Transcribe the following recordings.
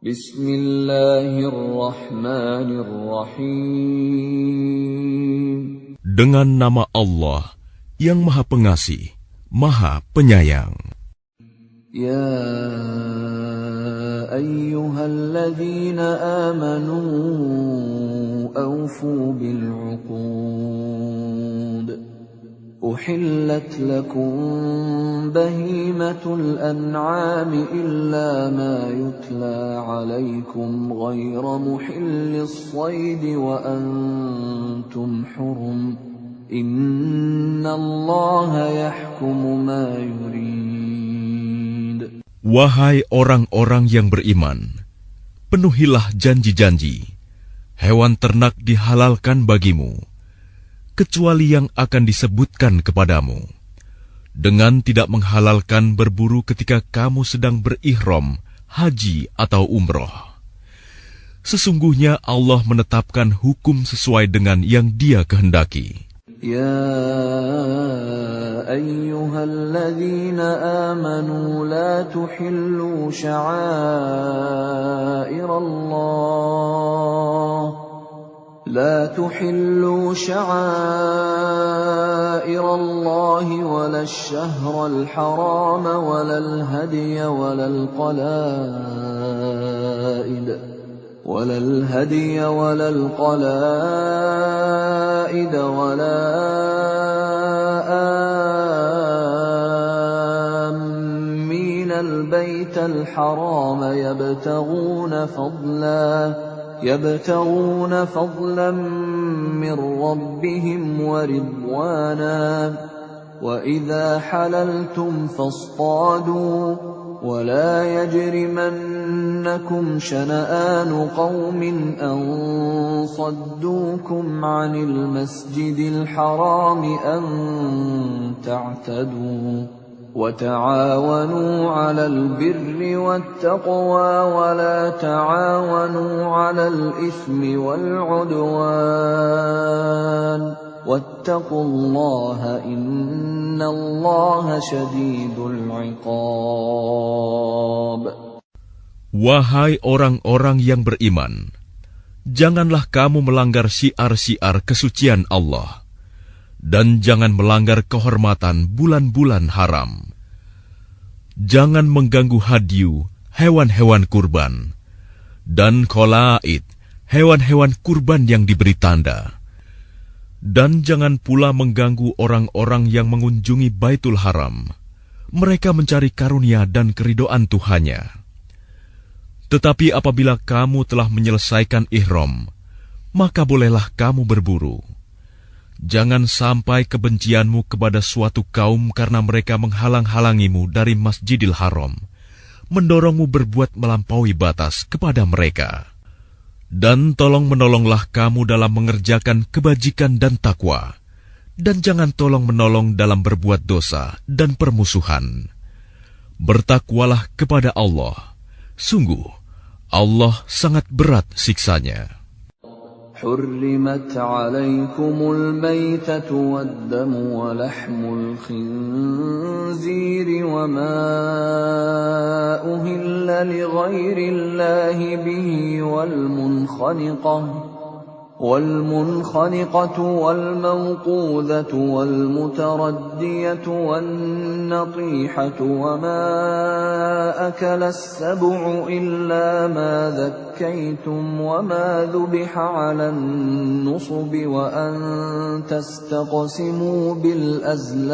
Bismillahirrahmanirrahim. Dengan nama Allah yang Maha Pengasih, Maha Penyayang. Ya ayyuhalladzina amanu awfu bil'uqud. أحلت لكم بهيمة الأنعام إلا ما يتلى عليكم غير محل الصيد وأنتم حرم إن الله يحكم ما يريد. Wahai orang-orang yang beriman, penuhilah janji-janji. Hewan ternak dihalalkan bagimu, kecuali yang akan disebutkan kepadamu, dengan tidak menghalalkan berburu ketika kamu sedang berihram, haji atau umroh. Sesungguhnya Allah menetapkan hukum sesuai dengan yang Dia kehendaki. Ya ayyuhalladzina amanu la tuhillu sya'airallah لا تحلوا شعائر الله ولا الشهر الحرام ولا الهدي ولا القلائد ولا آمين البيت الحرام يبتغون فضلا من ربهم ورضوانا وإذا حللتم فاصطادوا ولا يجرمنكم شنآن قوم أن صدوكم عن المسجد الحرام أن تعتدوا وتعاونوا على البر والتقوى ولا تعاونوا على الإثم والعدوان واتقوا الله إن الله شديد العقاب. Wahai orang-orang yang beriman, janganlah kamu melanggar syiar-syiar kesucian Allah, dan jangan melanggar kehormatan bulan-bulan haram. Jangan mengganggu hadyu, hewan-hewan kurban, dan qalaid, hewan-hewan kurban yang diberi tanda. Dan jangan pula mengganggu orang-orang yang mengunjungi Baitul Haram. Mereka mencari karunia dan keridhaan Tuhannya. Tetapi apabila kamu telah menyelesaikan ihram, maka bolehlah kamu berburu. Jangan sampai kebencianmu kepada suatu kaum karena mereka menghalang-halangimu dari Masjidil Haram, mendorongmu berbuat melampaui batas kepada mereka. Dan tolong-menolonglah kamu dalam mengerjakan kebajikan dan takwa, dan jangan tolong-menolong dalam berbuat dosa dan permusuhan. Bertakwalah kepada Allah. Sungguh, Allah sangat berat siksanya. حرمت عليكم الميتة والدم ولحم الخنزير وما أهل لغير الله به والمنخنقة والموقوذة والمتردية والنطيحة وما أكل السبع إلا ما ذكيتم وما ذبح على النصب وأن تستقسموا بالأزلام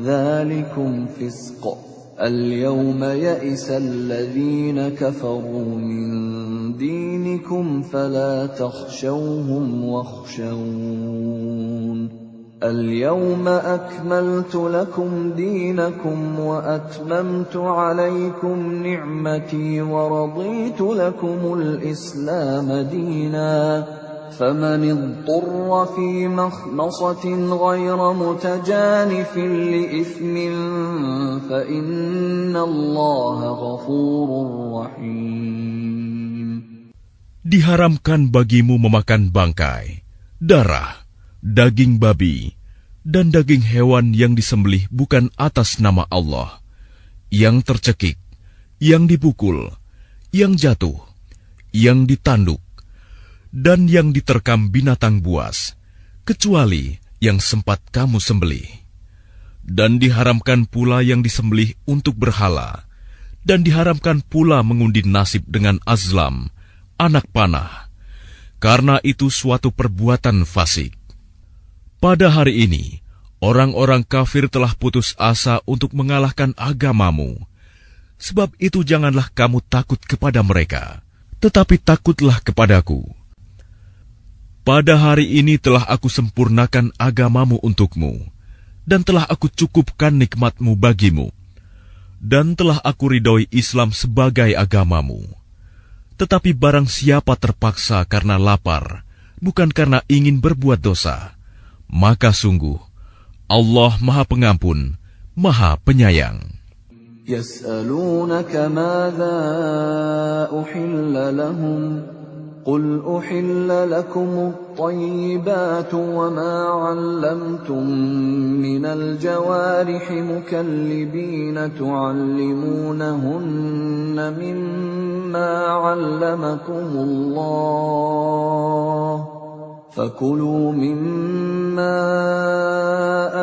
ذلكم فسق. اليوم يئس الذين كفروا من دينكم فلا تخشوهم واخشون. اليوم أكملت لكم دينكم وأتممت عليكم نعمتي ورضيت لكم الإسلام دينا. فمن اضطر في مخمصة غير متجانف لإثم فإن الله غفور رحيم. Diharamkan bagimu memakan bangkai, darah, daging babi, dan daging hewan yang disembelih bukan atas nama Allah, yang tercekik, yang dipukul, yang jatuh, yang ditanduk, dan yang diterkam binatang buas, kecuali yang sempat kamu sembelih. Dan diharamkan pula yang disembelih untuk berhala, dan diharamkan pula mengundi nasib dengan azlam, anak panah, karena itu suatu perbuatan fasik. Pada hari ini, orang-orang kafir telah putus asa untuk mengalahkan agamamu. Sebab itu janganlah kamu takut kepada mereka, tetapi takutlah kepadaku. Pada hari ini telah aku sempurnakan agamamu untukmu, dan telah aku cukupkan nikmatmu bagimu, dan telah aku ridhoi Islam sebagai agamamu. Tetapi barang siapa terpaksa karena lapar, bukan karena ingin berbuat dosa, maka sungguh Allah Maha Pengampun, Maha Penyayang. يسألونك ماذا أحل لهم قل أحل لكم الطيبات وما علمتم من الجوارح مكلبين تعلمونهن مما علمكم الله فكلوا مما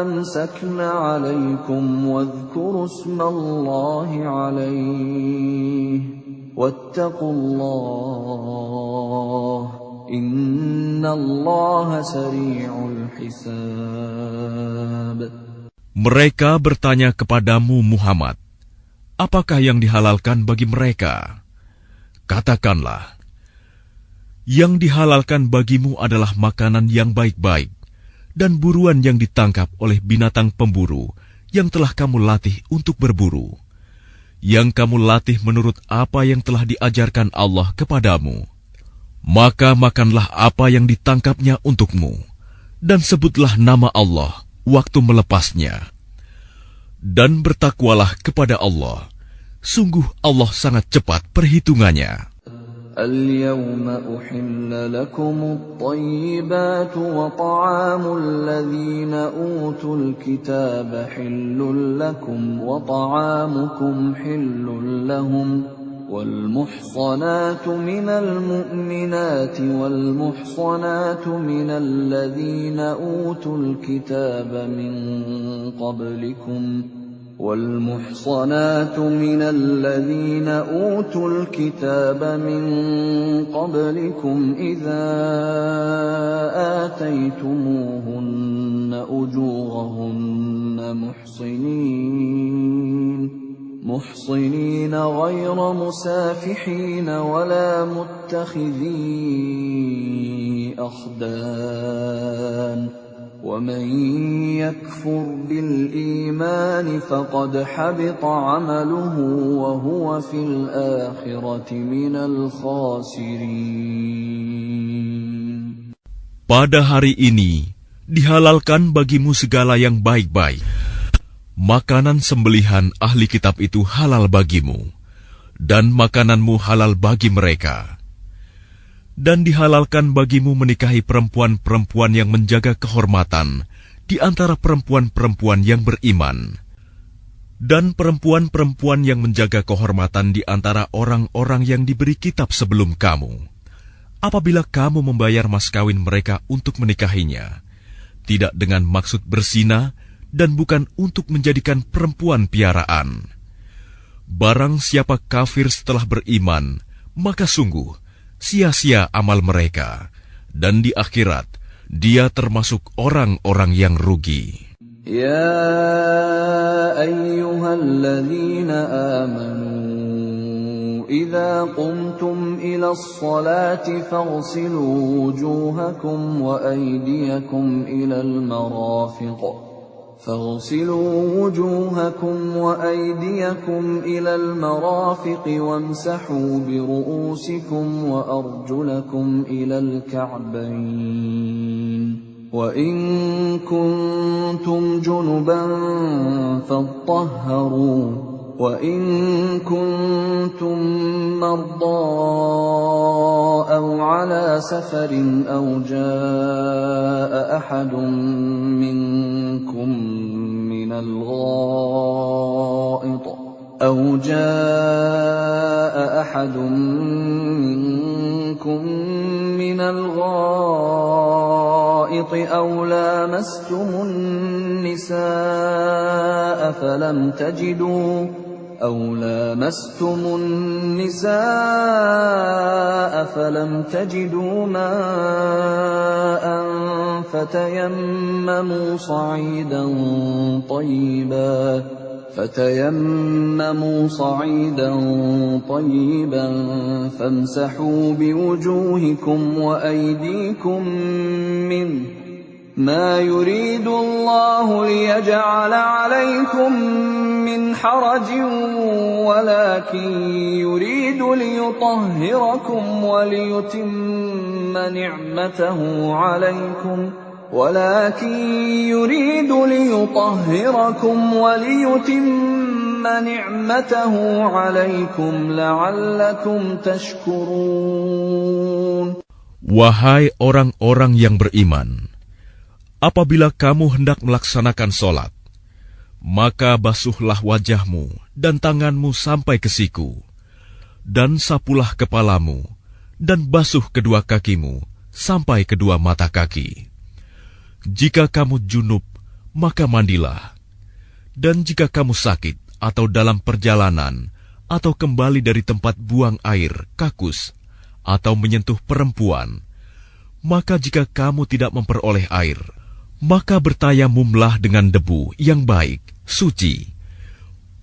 أمسكن عليكم واذكروا اسم الله عليه واتقوا الله إن الله سريع الحساب. Mereka bertanya kepadamu Muhammad, apakah yang dihalalkan bagi mereka? Katakanlah, yang dihalalkan bagimu adalah makanan yang baik-baik dan buruan yang ditangkap oleh binatang pemburu yang telah kamu latih untuk berburu, yang kamu latih menurut apa yang telah diajarkan Allah kepadamu. Maka makanlah apa yang ditangkapnya untukmu, dan sebutlah nama Allah waktu melepasnya. Dan bertakwalah kepada Allah, sungguh Allah sangat cepat perhitungannya. اليوم أحل لكم الطيبات وطعام الذين أوتوا الكتاب حل لكم وطعامكم حل لهم والمحصنات من المؤمنات والمحصنات من الذين أوتوا الكتاب من قبلكم والمحصنات من الذين أوتوا الكتاب من قبلكم إذا آتيتموهن أجورهن محصنين غير مسافحين ولا متخذي أخدان ومن يكفر بالإيمان فقد حبط عمله وهو في الآخرة من الخاسرين. Pada hari ini dihalalkan bagimu segala yang baik-baik. Makanan sembelihan ahli kitab itu halal bagimu, dan makananmu halal bagi mereka. Dan dihalalkan bagimu menikahi perempuan-perempuan yang menjaga kehormatan di antara perempuan-perempuan yang beriman, dan perempuan-perempuan yang menjaga kehormatan di antara orang-orang yang diberi kitab sebelum kamu. Apabila kamu membayar mas kawin mereka untuk menikahinya, tidak dengan maksud berzina dan bukan untuk menjadikan perempuan piaraan. Barang siapa kafir setelah beriman, maka sungguh sia-sia amal mereka, dan di akhirat dia termasuk orang-orang yang rugi. Ya ayyuhalladzina amanu idza qumtum ilas salati faghsilu wujuhakum wa aydiyakum ilal marafiq فاغسلوا وجوهكم وأيديكم إلى المرافق وامسحوا برؤوسكم وأرجلكم إلى الكعبين وإن كنتم جنبا فاطهروا وإن كنتم مرضى أو على سفر أو جاء أحد منكم من الغائط أو جاء أحد منكم من الغائط أو لامستم النساء فلم تجدوا ماء فتيمموا صعيدا طيبا فامسحوا بوجوهكم وأيديكم منه ما يريد الله ليجعل عليكم من حرج ولكن يريد ليطهركم وليتم نعمته عليكم لعلكم تشكرون. Wahai orang-orang yang beriman, apabila kamu hendak melaksanakan sholat, maka basuhlah wajahmu dan tanganmu sampai ke siku, dan sapulah kepalamu, dan basuh kedua kakimu sampai kedua mata kaki. Jika kamu junub, maka mandilah. Dan jika kamu sakit atau dalam perjalanan, atau kembali dari tempat buang air, kakus, atau menyentuh perempuan, maka jika kamu tidak memperoleh air, maka bertayamumlah dengan debu yang baik, suci.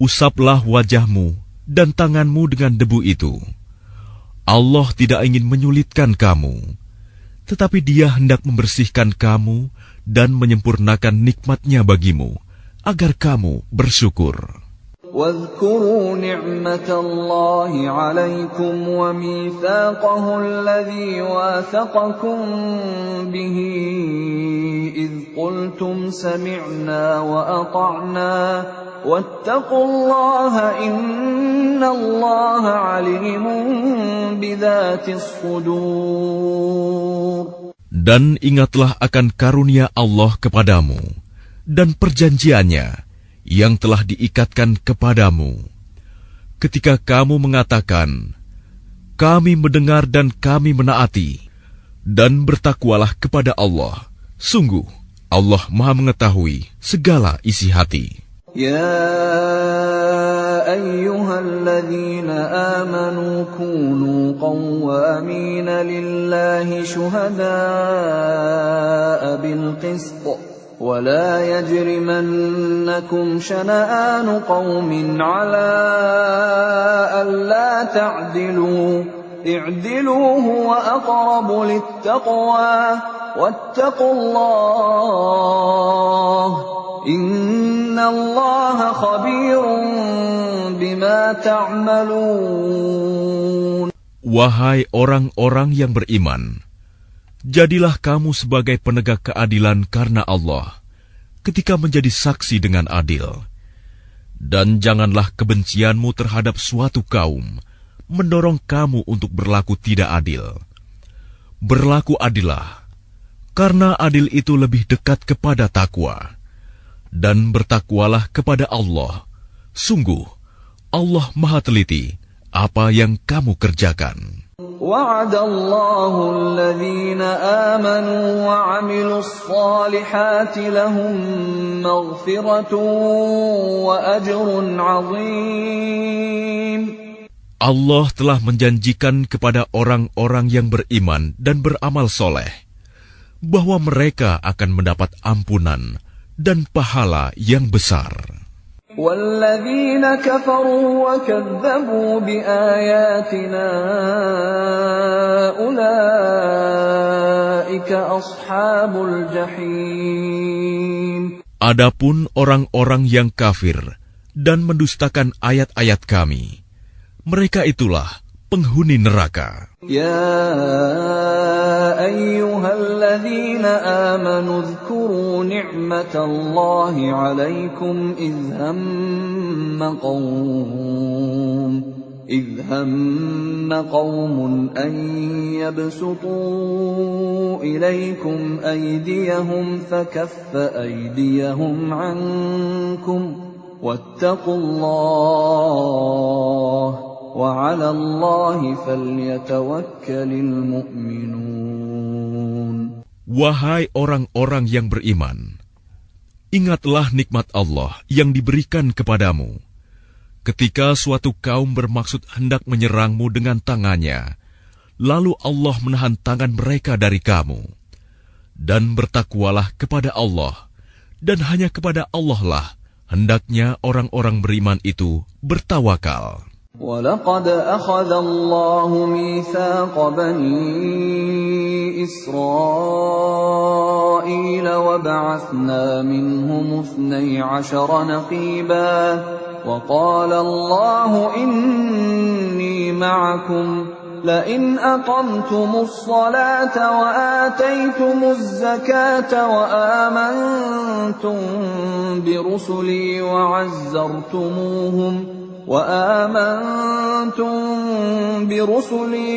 Usaplah wajahmu dan tanganmu dengan debu itu. Allah tidak ingin menyulitkan kamu, tetapi Dia hendak membersihkan kamu dan menyempurnakan nikmat-Nya bagimu, agar kamu bersyukur. واذكروا نعمة الله عليكم وميثاقه الذي واثقكم به إذ قلتم سمعنا وأطعنا واتقوا الله إن الله عليم بذات الصدور. Dan ingatlah akan karunia Allah kepadamu dan perjanjiannya yang telah diikatkan kepadamu, ketika kamu mengatakan, kami mendengar dan kami menaati, dan bertakwalah kepada Allah. Sungguh, Allah Maha mengetahui segala isi hati. Ya ayyuhalladzina amanu kunu qawwamina lillahi syuhada'a bilqist. ولا يجرمنكم شنآن قوم على ألا تعدلوا اعدلوا هو أقرب للتقوى واتقوا الله إن الله خبير بما تعملون. Wahai orang-orang yang beriman, jadilah kamu sebagai penegak keadilan karena Allah, ketika menjadi saksi dengan adil. Dan janganlah kebencianmu terhadap suatu kaum mendorong kamu untuk berlaku tidak adil. Berlaku adillah, karena adil itu lebih dekat kepada takwa. Dan bertakwalah kepada Allah. Sungguh, Allah Maha teliti apa yang kamu kerjakan. وعد الله الذين آمنوا وعملوا الصالحات لهم مغفرة وأجر عظيم. Allah telah menjanjikan kepada orang-orang yang beriman dan beramal soleh bahwa mereka akan mendapat ampunan dan pahala yang besar. وَالَّذِينَ كَفَرُوا وَكَذَّبُوا بِآيَاتِنَا أُولَئِكَ أَصْحَابُ الْجَحِيمِ. Adapun orang-orang yang kafir dan mendustakan ayat-ayat kami, mereka itulah penghuni neraka. Ya ayyuhalladzina amanu dzkuru ni'matallahi 'alaikum idh hamma qaumun an yabsutu ilaykum aydiyahum fakaffa aydiyahum 'ankum واتقوا الله وعلى الله فليتوكل المؤمنون. Wahai orang-orang yang beriman, ingatlah nikmat Allah yang diberikan kepadamu. Ketika suatu kaum bermaksud hendak menyerangmu dengan tangannya, lalu Allah menahan tangan mereka dari kamu. Dan bertakwalah kepada Allah, dan hanya kepada Allah lah hendaknya orang-orang beriman itu bertawakal. وَلَقَدْ أَخَذَ اللَّهُ مِيثَاقَ بَنِي إِسْرَائِيلَ وَبَعَثْنَا مِنْهُمُ 12 نَقِيبًا وَقَالَ اللَّهُ إِنِّي مَعَكُمْ لئن أقمتم الصلاة وآتيتم الزكاة وآمنتم برسلي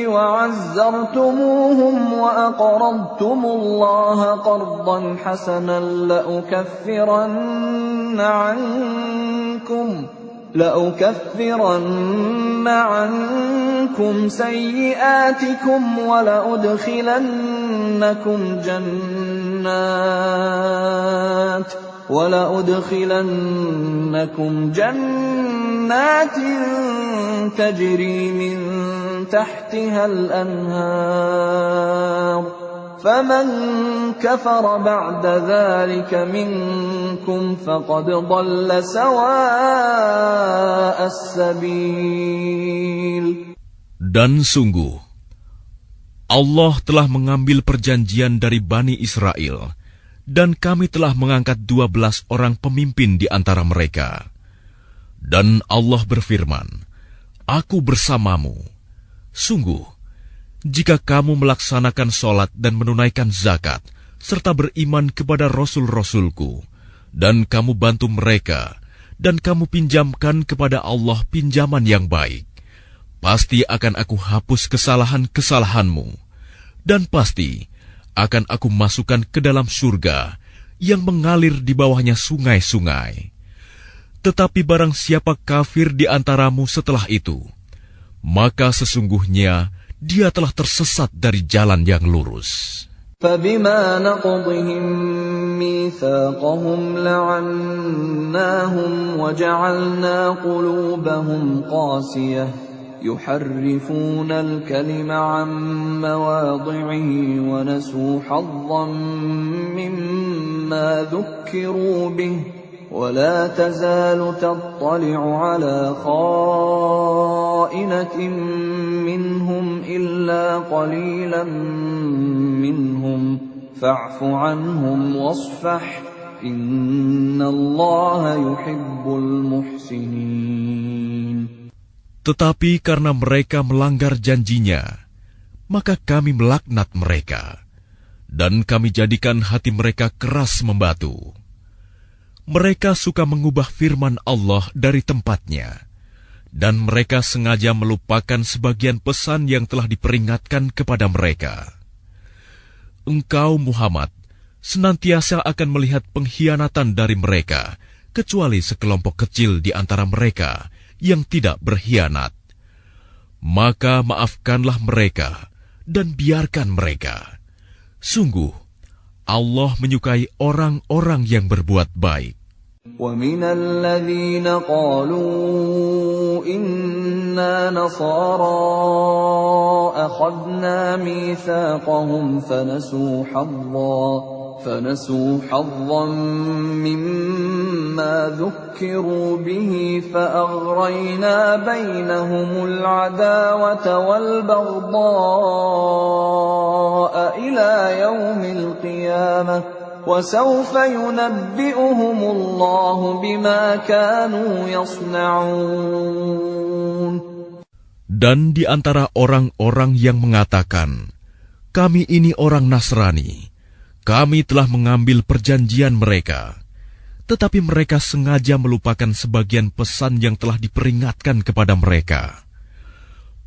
وعزرتموهم وأقرضتم الله قرضا حسنا لأكفرن عنكم سيئاتكم ولأدخلنكم جنات تجري من تحتها الأنهار فمن كفر بعد ذلك منكم فقد ضل سواء السبيل. Dan sungguh, Allah telah mengambil perjanjian dari Bani Israel, dan kami telah mengangkat 12 orang pemimpin di antara mereka. Dan Allah berfirman, Aku bersamamu. Sungguh, jika kamu melaksanakan sholat dan menunaikan zakat, serta beriman kepada Rasul-Rasulku, dan kamu bantu mereka, dan kamu pinjamkan kepada Allah pinjaman yang baik, pasti akan aku hapus kesalahan-kesalahanmu, dan pasti akan aku masukkan ke dalam surga yang mengalir di bawahnya sungai-sungai. Tetapi barang siapa kafir di antaramu setelah itu, maka sesungguhnya dia telah tersesat dari jalan yang lurus. فَبِمَا نَقْضِهِمْ مِيثَاقَهُمْ لَعَنَّاهُمْ وَجَعَلْنَا قُلُوبَهُمْ قَاسِيَةً يُحَرِّفُونَ الْكَلِمَ عَن مَّوَاضِعِهِ وَنَسُوا حَظًّا مِّمَّا ذُكِّرُوا بِهِ ولا تزال تطلع على خائنة منهم إلا قليلا منهم فاعف عنهم واصفح إن الله يحب المحسنين. Tetapi karena mereka melanggar janjinya, maka kami melaknat mereka, dan kami jadikan hati mereka keras membatu. Mereka suka mengubah firman Allah dari tempatnya, dan mereka sengaja melupakan sebagian pesan yang telah diperingatkan kepada mereka. Engkau, Muhammad, senantiasa akan melihat pengkhianatan dari mereka, kecuali sekelompok kecil di antara mereka yang tidak berkhianat. Maka maafkanlah mereka, dan biarkan mereka. Sungguh, Allah menyukai orang-orang yang berbuat baik. وَمِنَ الَّذِينَ قَالُوا إِنَّا نَصَارَى أَخَذْنَا مِيثَاقَهُمْ فَنَسُوا حَظًّا مِّمَّا ذُكِّرُوا بِهِ فَأَغْرَيْنَا بَيْنَهُمُ الْعَدَاوَةَ وَالْبَغْضَاءَ إِلَى يَوْمِ الْقِيَامَةِ وَسَوْفَ يُنَبِّئُهُمُ اللَّهُ بِمَا كَانُوا يَصْنَعُونَ. Dan di antara orang-orang yang mengatakan, kami ini orang Nasrani, kami telah mengambil perjanjian mereka, tetapi mereka sengaja melupakan sebagian pesan yang telah diperingatkan kepada mereka.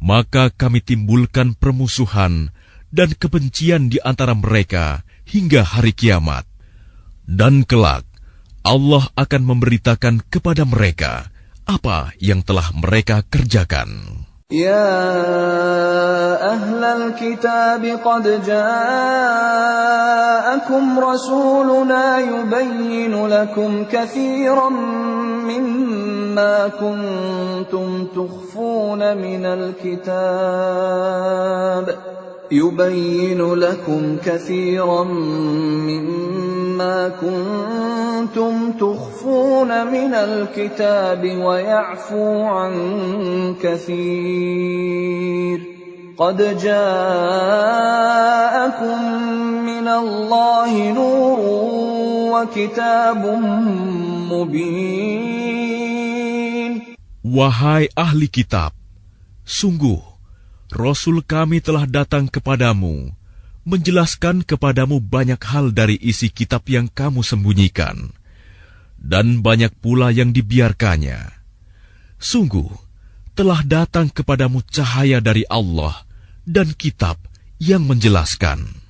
Maka kami timbulkan permusuhan dan kebencian di antara mereka hingga hari kiamat. Dan kelak, Allah akan memberitakan kepada mereka apa yang telah mereka kerjakan. يا أهل الكتاب قد جاءكم رسولنا يبين لكم كثيرا مما كنتم تخفون من الكتاب ويعفو عن كثير قد جاءكم من الله نور وكتاب مبين. Wahai ahli kitab, sungguh Rasul kami telah datang kepadamu, menjelaskan kepadamu banyak hal dari isi kitab yang kamu sembunyikan, dan banyak pula yang dibiarkannya. Sungguh, telah datang kepadamu cahaya dari Allah dan kitab yang menjelaskan.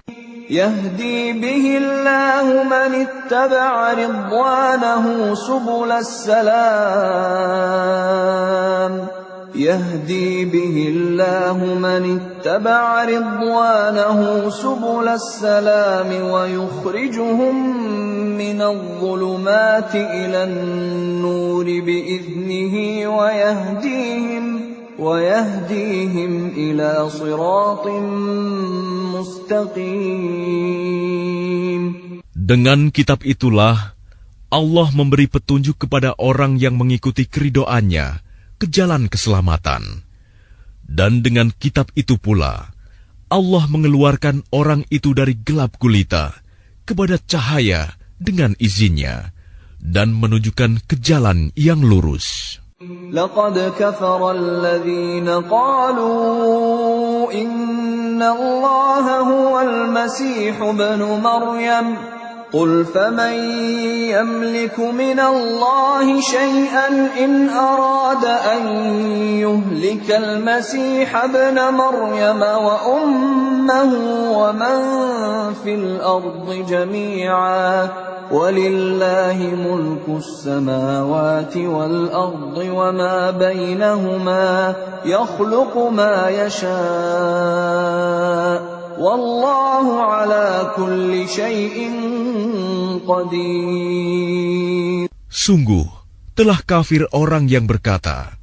يهدي به الله من اتبع رضوانه سبل السلام يهدي به الله من اتبع رضوانه سبل السلام ويخرجهم من الظلمات إلى النور بإذنه ويهديهم إلى صراط مستقيم. Dengan kitab itulah Allah memberi petunjuk kepada orang yang mengikuti keridhoannya ke jalan keselamatan. Dan dengan kitab itu pula, Allah mengeluarkan orang itu dari gelap gulita kepada cahaya dengan izinnya, dan menunjukkan ke jalan yang lurus. لقد كفر الذين قالوا إن الله هو المسيح ابن مريم قل فمن يملك من الله شيئا إن أراد أن يهلك المسيح ابن مريم وأمه ومن في الأرض جميعا ولله ملك السماوات والأرض وما بينهما يخلق ما يشاء والله على كل شيء قدير. Sungguh, telah kafir orang yang berkata,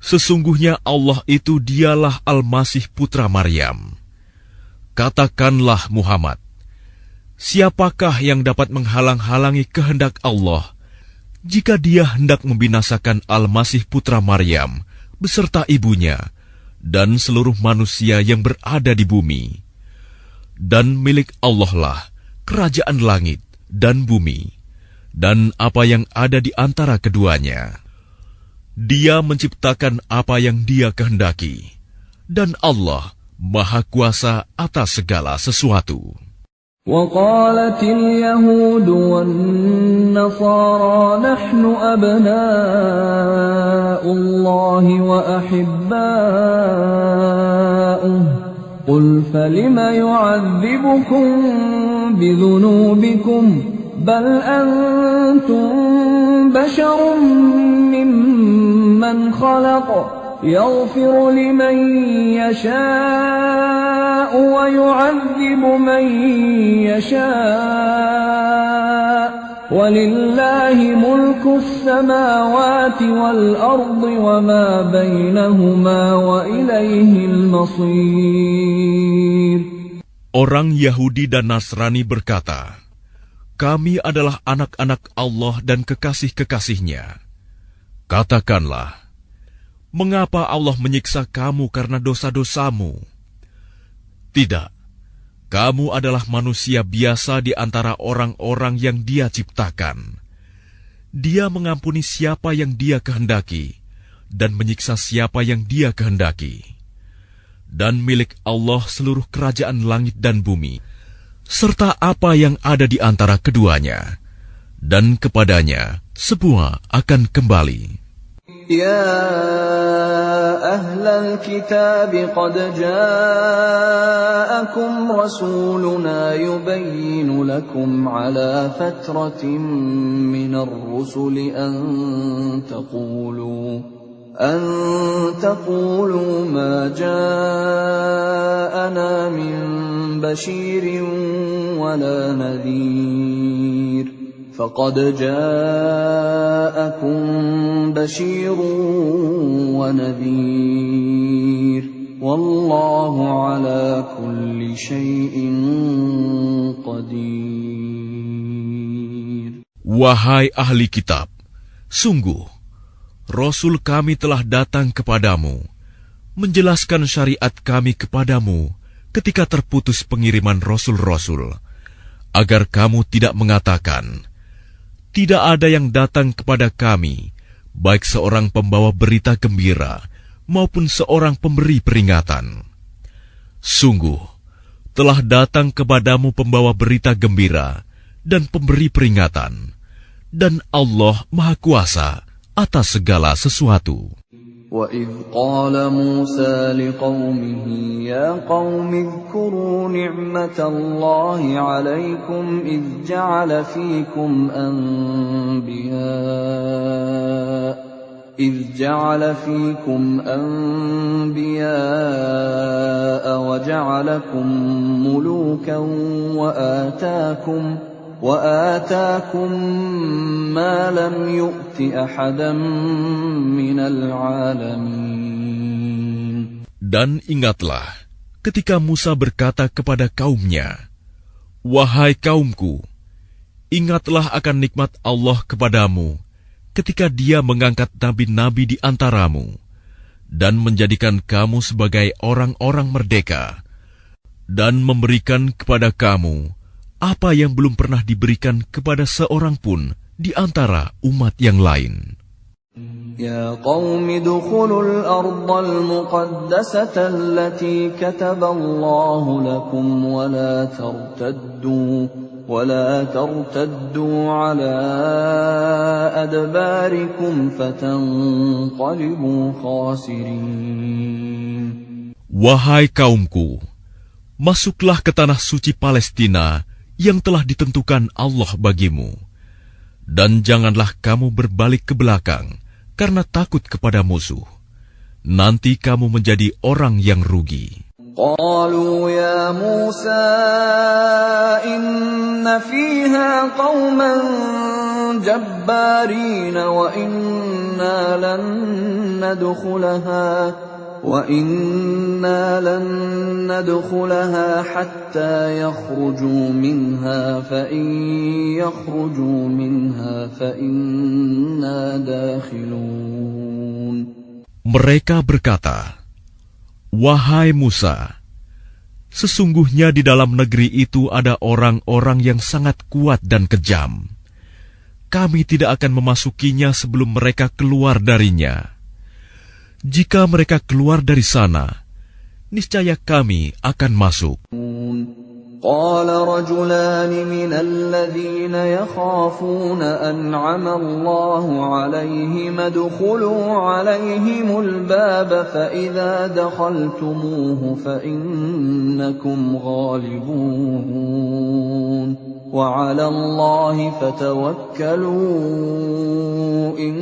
sesungguhnya Allah itu dialah Al-Masih putra Maryam. Katakanlah Muhammad, siapakah yang dapat menghalang-halangi kehendak Allah jika Dia hendak membinasakan Al-Masih putra Maryam beserta ibunya dan seluruh manusia yang berada di bumi? Dan milik Allah lah kerajaan langit dan bumi, dan apa yang ada di antara keduanya. Dia menciptakan apa yang Dia kehendaki, dan Allah Maha Kuasa atas segala sesuatu. وقالت اليهود والنصارى نحن أبناء الله وأحباؤه قل فلم يعذبكم بذنوبكم بل أنتم بشر ممن خلق يغفر لمن يشاء ويعذب من يشاء ولله ملك السماوات والأرض وما بينهما وإليه المصير. Orang Yahudi dan Nasrani berkata, kami adalah anak-anak Allah dan kekasih-kekasihnya. Katakanlah, mengapa Allah menyiksa kamu karena dosa-dosamu? Tidak, kamu adalah manusia biasa di antara orang-orang yang Dia ciptakan. Dia mengampuni siapa yang Dia kehendaki, dan menyiksa siapa yang Dia kehendaki. Dan milik Allah seluruh kerajaan langit dan bumi, serta apa yang ada di antara keduanya, dan kepadanya semua akan kembali. يا أهل الكتاب قد جاءكم رسولنا يبين لكم على فترة من الرسل أن تقولوا ما جاءنا من بشير ولا نذير فقد جاءكم بشير ونذير والله على كل شيء قدير. Wahai ahli kitab, sungguh Rasul kami telah datang kepadamu, menjelaskan syariat kami kepadamu ketika terputus pengiriman rasul-rasul, agar kamu tidak mengatakan, tidak ada yang datang kepada kami, baik seorang pembawa berita gembira maupun seorang pemberi peringatan. Sungguh, telah datang kepadamu pembawa berita gembira dan pemberi peringatan, dan Allah Maha Kuasa atas segala sesuatu. وَإِذْ قَالَ مُوسَى لِقَوْمِهِ يَا قَوْمِ اذْكُرُوا نِعْمَةَ اللَّهِ عَلَيْكُمْ إِذْ جَعَلَ فِيكُمْ أَنْبِيَاءَ وَجَعَلَكُمْ مُلُوكًا وآتاكم ما لم يؤت أحدا من العالمين. Dan ingatlah ketika Musa berkata kepada kaumnya, wahai kaumku, ingatlah akan nikmat Allah kepadamu ketika Dia mengangkat nabi-nabi di antaramu dan menjadikan kamu sebagai orang-orang merdeka dan memberikan kepada kamu apa yang belum pernah diberikan kepada seorang pun di antara umat yang lain. Ya qaumi dukhulul ardal muqaddasata allati kataballahu lakum wa la tartaddu ala adbarikum fatanqalibu khasirin. Wahai kaumku, masuklah ke tanah suci Palestina yang telah ditentukan Allah bagimu, dan janganlah kamu berbalik ke belakang karena takut kepada musuh. Nanti kamu menjadi orang yang rugi. Qalu ya Musa inna fiha qauman jabbarin wa inna lan nadkhulaha hatta yakhruju minha fa in yakhruju minha fa inna dakhilun. Mereka berkata, wahai Musa, sesungguhnya di dalam negeri itu ada orang-orang yang sangat kuat dan kejam. Kami tidak akan memasukinya sebelum mereka keluar darinya. Jika mereka keluar dari sana, niscaya kami akan masuk. Qala rajulani minal ladzina yakhafuna an'ama Allahu 'alaihim adkhulu 'alaihimul baba fa idza dakhaltumuhu fa innakum ghalibun wa 'ala Allahi fatawakkalu in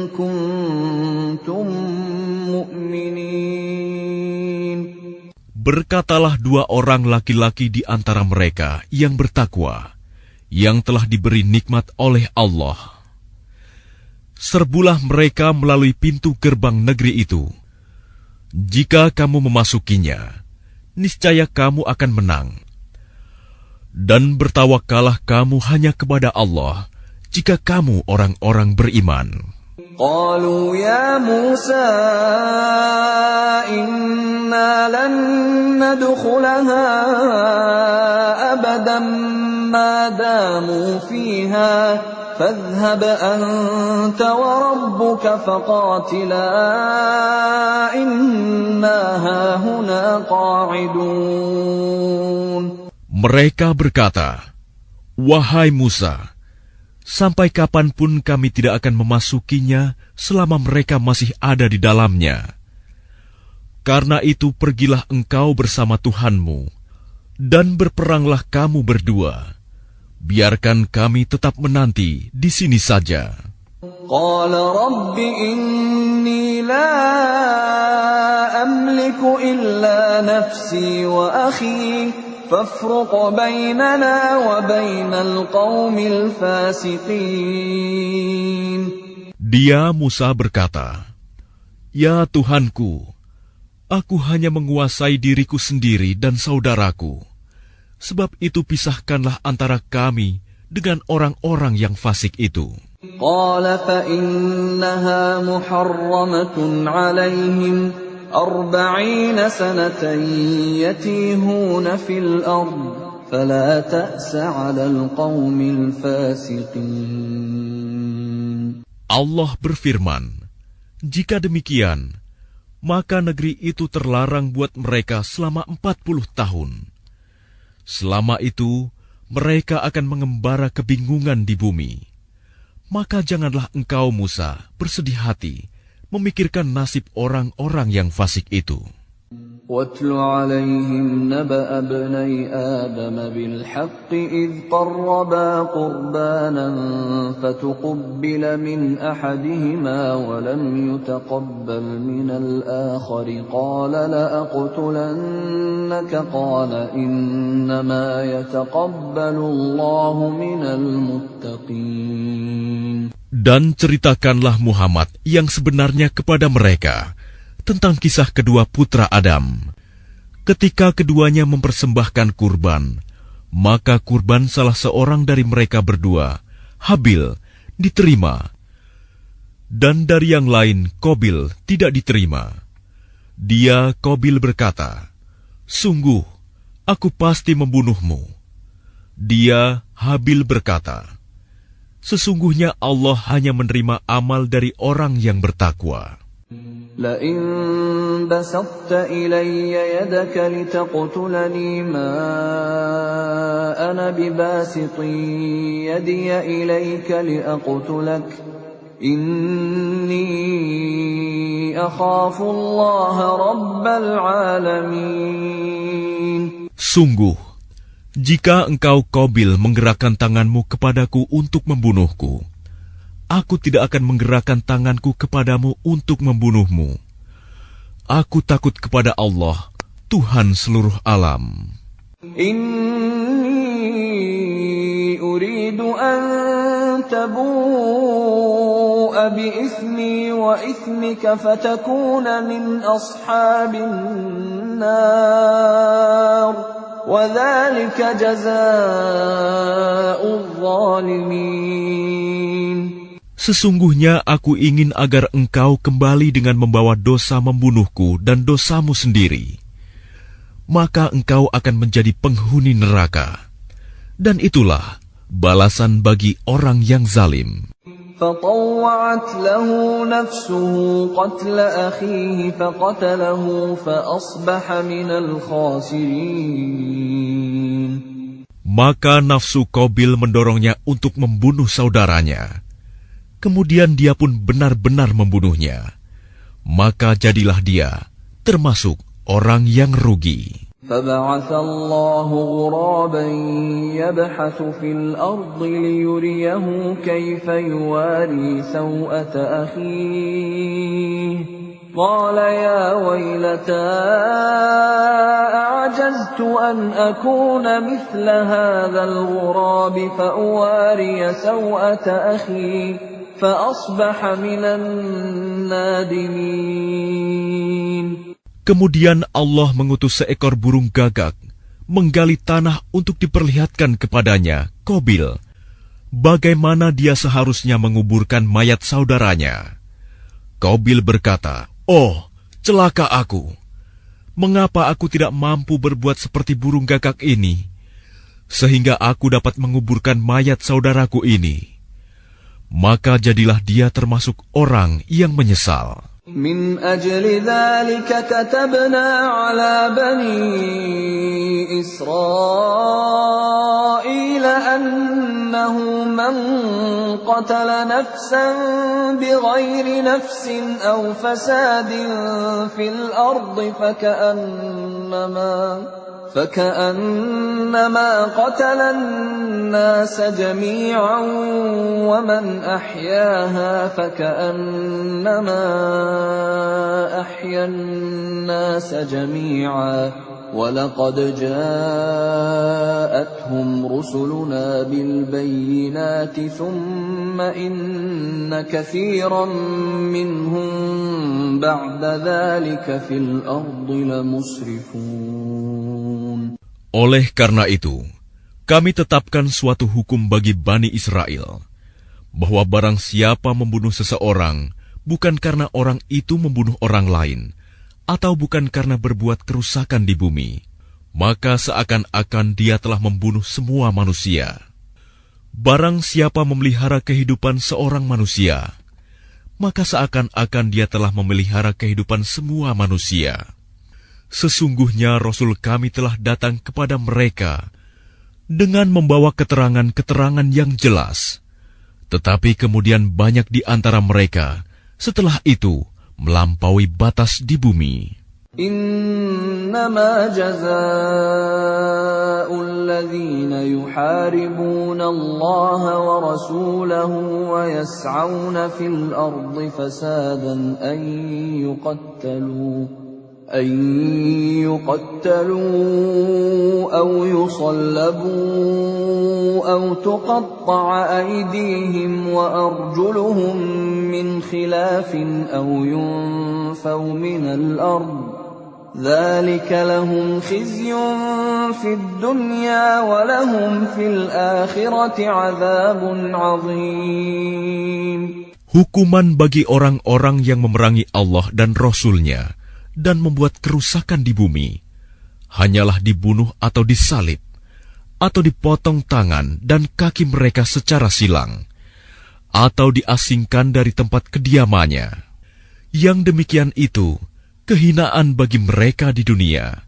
kuntum mu'minin. Berkatalah dua orang laki-laki di antara mereka yang bertakwa, yang telah diberi nikmat oleh Allah. Serbulah mereka melalui pintu gerbang negeri itu. Jika kamu memasukinya, niscaya kamu akan menang. Dan bertawakallah kamu hanya kepada Allah, jika kamu orang-orang beriman. Qalu ya Musa inna lan nadkhulaha abadan ma damu fiha fadhhab anta wa rabbuka faqatila inna hahuna qa'idun. Mereka berkata, wahai Musa, Sampai kapanpun kami tidak akan memasukinya selama mereka masih ada di dalamnya. Karena itu pergilah engkau bersama Tuhanmu, dan berperanglah kamu berdua. Biarkan kami tetap menanti di sini saja. Qala Rabbi inni la amliku illa nafsi wa akhi fafruq bainana wa bainal qaumil fasiqin. Dia Musa berkata, "Ya Tuhanku, aku hanya menguasai diriku sendiri dan saudaraku. Sebab itu pisahkanlah antara kami dengan orang-orang yang fasik itu." Qala fa innaha muharramatun 'alaihim 40 sanatan yatihuna fil ard fala ta'sa 'alal qaumil fasiqin. Allah berfirman, "Jika demikian, maka negeri itu terlarang buat mereka selama 40 tahun. Selama itu, mereka akan mengembara kebingungan di bumi. Maka janganlah engkau, Musa, bersedih hati memikirkan nasib orang-orang yang fasik itu." وَاتْلُ عَلَيْهِمْ نَبَأَ ابْنَيْ آدَمَ بِالْحَقِّ إِذْ قَرَّبَا قُرْبَانًا فَتُقُبِّلَ مِنْ أَحَدِهِمَا وَلَمْ يُتَقَبَّلْ مِنَ الْآخَرِ قَالَ لَأَقْتُلَنَّكَ قَالَ إِنَّمَا يَتَقَبَّلُ اللَّهُ مِنَ الْمُتَّقِينَ. Dan ceritakanlah Muhammad yang sebenarnya kepada mereka tentang kisah kedua putra Adam. Ketika keduanya mempersembahkan kurban, maka kurban salah seorang dari mereka berdua, Habil, diterima, dan dari yang lain, Qabil, tidak diterima. Dia, Qabil, berkata, "Sungguh, aku pasti membunuhmu." Dia, Habil, berkata, "Sesungguhnya Allah hanya menerima amal dari orang yang bertakwa." لئن بسطت إلي يدك لتقتلني ما أنا بباسط يدي إليك لأقتلك إني أخاف الله رب العالمين. Sungguh, jika engkau Qabil menggerakkan tanganmu kepadaku untuk membunuhku, aku tidak akan menggerakkan tanganku kepadamu untuk membunuhmu. Aku takut kepada Allah, Tuhan seluruh alam. Inni uridu an tabu'a bi ithmi wa ithmika fatakuna min ashabin nar wa dhalika jazaa'ul zalimin. Sesungguhnya aku ingin agar engkau kembali dengan membawa dosa membunuhku dan dosamu sendiri. Maka engkau akan menjadi penghuni neraka. Dan itulah balasan bagi orang yang zalim. فطوعت له نفسه قتل أخيه فقتله فأصبح من الخاسرين. Maka nafsu Qabil mendorongnya untuk membunuh saudaranya. Kemudian dia pun benar-benar membunuhnya. Maka jadilah dia termasuk orang yang rugi. فبعث الله غرابا يبحث في الأرض ليريه كيف يواري سوءة أخيه قال يا ويلتى أعجزت أن أكون مثل هذا الغراب فأواري سوءة أخي فأصبح من النادمين. Kemudian Allah mengutus seekor burung gagak menggali tanah untuk diperlihatkan kepadanya, Qabil, bagaimana dia seharusnya menguburkan mayat saudaranya. Qabil berkata, "Oh, celaka aku! Mengapa aku tidak mampu berbuat seperti burung gagak ini, sehingga aku dapat menguburkan mayat saudaraku ini?" Maka jadilah dia termasuk orang yang menyesal. من أجل ذلك كتبنا على بني إسرائيل أنه من قتل نفسا بغير نفس أو فساد في الأرض فكأنما قتل الناس جميعا ومن أحياها فكأنما أحيا الناس جميعا ولقد جاءتهم رسلنا بالبينات ثم إن كثيرا منهم بعد ذلك في الأرض لمسرفون. Oleh karena itu, kami tetapkan suatu hukum bagi Bani Israel, bahwa barang siapa membunuh seseorang, bukan karena orang itu membunuh orang lain, atau bukan karena berbuat kerusakan di bumi, maka seakan-akan dia telah membunuh semua manusia. Barang siapa memelihara kehidupan seorang manusia, maka seakan-akan dia telah memelihara kehidupan semua manusia. Sesungguhnya Rasul kami telah datang kepada mereka dengan membawa keterangan-keterangan yang jelas. Tetapi kemudian banyak di antara mereka setelah itu melampaui batas di bumi. Innama jazaa'ul ladzina yuharibuna Allah wa rasulahu wa yas'auna fil ardi fasadan an يقتلوا أو يصلبوا أو تقطع أيديهم وأرجلهم من خلاف أو ينفوا من الأرض ذلك لهم خزي في الدنيا ولهم في الآخرة عذاب عظيم. Hukuman bagi orang-orang yang memerangi Allah dan Rasul-Nya dan membuat kerusakan di bumi, hanyalah dibunuh atau disalib, atau dipotong tangan dan kaki mereka secara silang, atau diasingkan dari tempat kediamannya. Yang demikian itu kehinaan bagi mereka di dunia,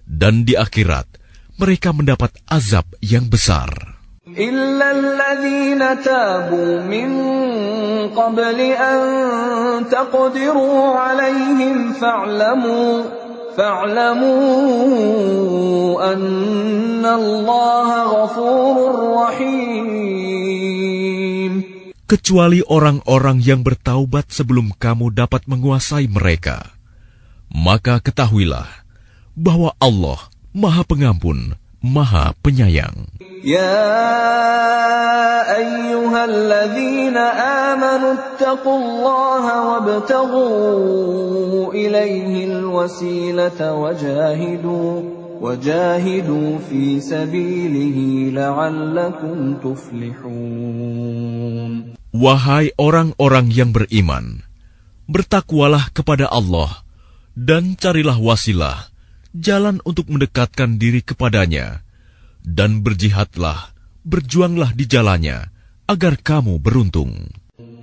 dan di akhirat mereka mendapat azab yang besar. إلا الذين تابوا من قبل أن تقدروا عليهم فاعلموا أن الله غفور رحيم. Kecuali orang-orang yang bertaubat sebelum kamu dapat menguasai mereka, maka ketahuilah bahwa Allah Maha Pengampun, Maha Penyayang. يا أيها الذين آمنوا اتقوا الله وابتغوا إليه الوسيلة وجاهدوا في سبيله لعلكم تفلحون. Wahai orang-orang yang beriman, bertakwalah kepada Allah dan carilah wasilah, jalan untuk mendekatkan diri kepadanya, dan berjihadlah, berjuanglah di jalannya, agar kamu beruntung.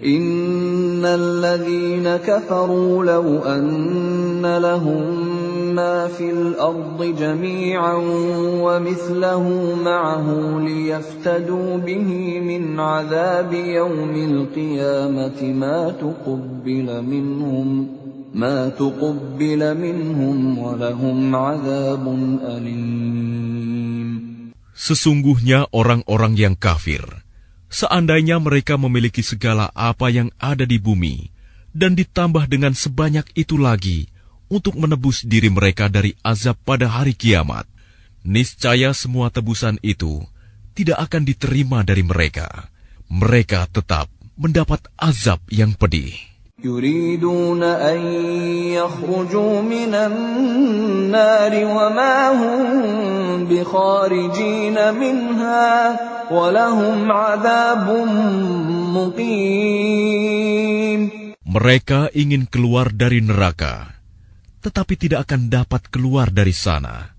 Innal ladzina kafaru law anna lahum ma fil ardi jami'an wa mithluhu ma'ahu liyaftadu bihi min 'adzabi yawmil qiyamati ma tuqabbala minhum wa lahum 'adzabun alim. Sesungguhnya orang-orang yang kafir, seandainya mereka memiliki segala apa yang ada di bumi, dan ditambah dengan sebanyak itu lagi untuk menebus diri mereka dari azab pada hari kiamat, niscaya semua tebusan itu tidak akan diterima dari mereka. Mereka tetap mendapat azab yang pedih. يريدون أن يخرجوا من النار وما هم بخارجين منها ولهم عذاب مقيم. Mereka ingin keluar dari neraka, tetapi tidak akan dapat keluar dari sana,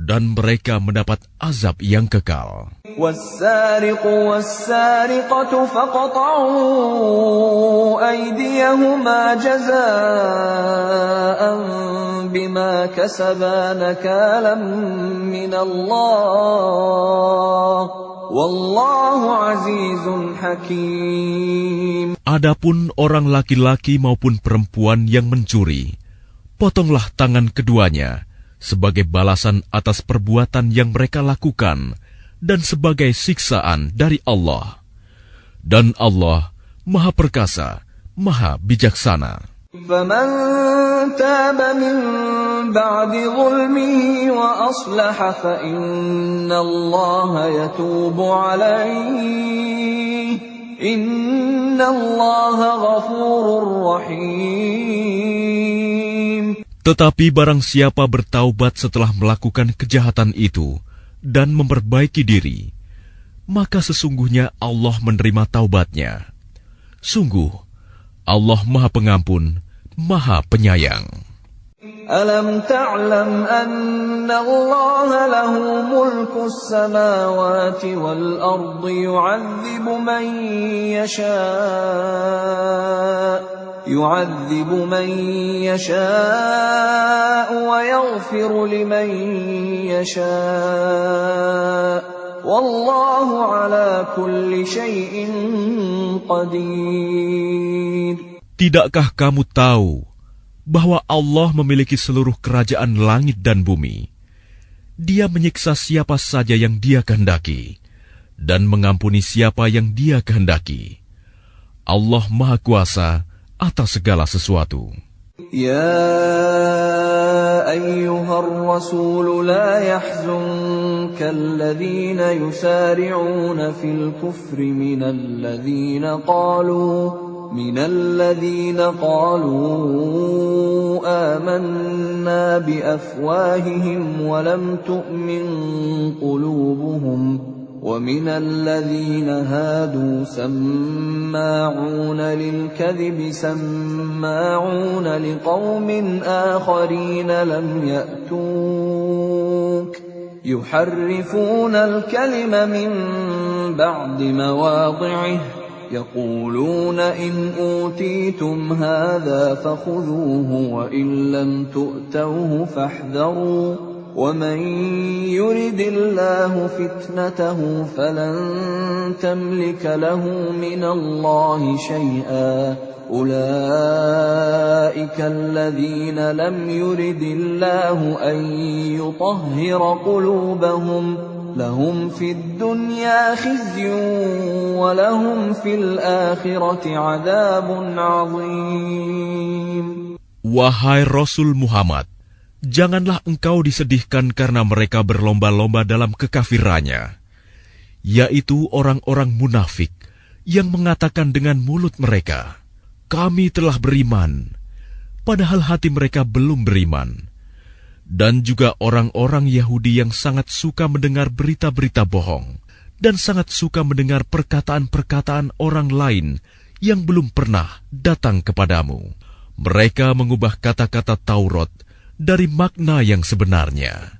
dan mereka mendapat azab yang kekal. وَالسَّارِقُ وَالسَّارِقَةُ فَاقْطَعُوا أَيْدِيَهُمَا جَزَاءً بِمَا كَسَبَا نَكَالًا مِّنَ اللَّهِ وَاللَّهُ عَزِيزٌ حَكِيمٌ. Adapun orang laki-laki maupun perempuan yang mencuri, potonglah tangan keduanya sebagai balasan atas perbuatan yang mereka lakukan dan sebagai siksaan dari Allah. Dan Allah Maha Perkasa, Maha Bijaksana. فَمَن تَابَ مِن بَعْدِ ظُلْمِهِ وَأَصْلَحَ فَإِنَّ اللَّهَ يَتُوبُ عَلَيْهِ إِنَّ اللَّهَ غَفُورٌ رَّحِيمٌ. Tetapi barang siapa bertaubat setelah melakukan kejahatan itu dan memperbaiki diri, maka sesungguhnya Allah menerima taubatnya. Sungguh, Allah Maha Pengampun, Maha Penyayang. Alam ta'lam anna Allah lahu mulku as-samawati wal ardi yu'adzibu man yasha'u wa yaghfiru liman yasha'u wallahu ala kulli syai'in qadir. Tidakkah kamu tahu bahwa Allah memiliki seluruh kerajaan langit dan bumi? Dia menyiksa siapa saja yang Dia kehendaki dan mengampuni siapa yang Dia kehendaki. Allah Maha Kuasa atas segala sesuatu. Ya ayyuhar rasul la yahzunka alladhina yusari'una fil kufri minal ladhina qalu amanna bi afwahihim wa lam tu'min qulubuhum وَمِنَ الَّذِينَ هَادُوا سَمَّاعُونَ لِلْكَذِبِ سَمَّاعُونَ لِقَوْمٍ آخَرِينَ لَمْ يَأْتُوكَ يُحَرِّفُونَ الْكَلِمَ مِنْ بَعْدِ مَوَاضِعِهِ يَقُولُونَ إِنْ أُوتِيتُمْ هَذَا فَخُذُوهُ وَإِنْ لَمْ تُؤْتَوْهُ فَاحْذَرُوا وَمَنْ يُرِدِ اللَّهُ فِتْنَتَهُ فَلَنْ تَمْلِكَ لَهُ مِنَ اللَّهِ شَيْئًا أُولَئِكَ الَّذِينَ لَمْ يُرِدِ اللَّهُ أَنْ يُطَهِّرَ قُلُوبَهُمْ لَهُمْ فِي الدُّنْيَا خِزْيٌ وَلَهُمْ فِي الْآخِرَةِ عَذَابٌ عَظِيمٌ. Wahai Rasul Muhammad, janganlah engkau disedihkan karena mereka berlomba-lomba dalam kekafirannya, yaitu orang-orang munafik yang mengatakan dengan mulut mereka, "Kami telah beriman," padahal hati mereka belum beriman. Dan juga orang-orang Yahudi yang sangat suka mendengar berita-berita bohong dan sangat suka mendengar perkataan-perkataan orang lain yang belum pernah datang kepadamu. Mereka mengubah kata-kata Taurat dari makna yang sebenarnya.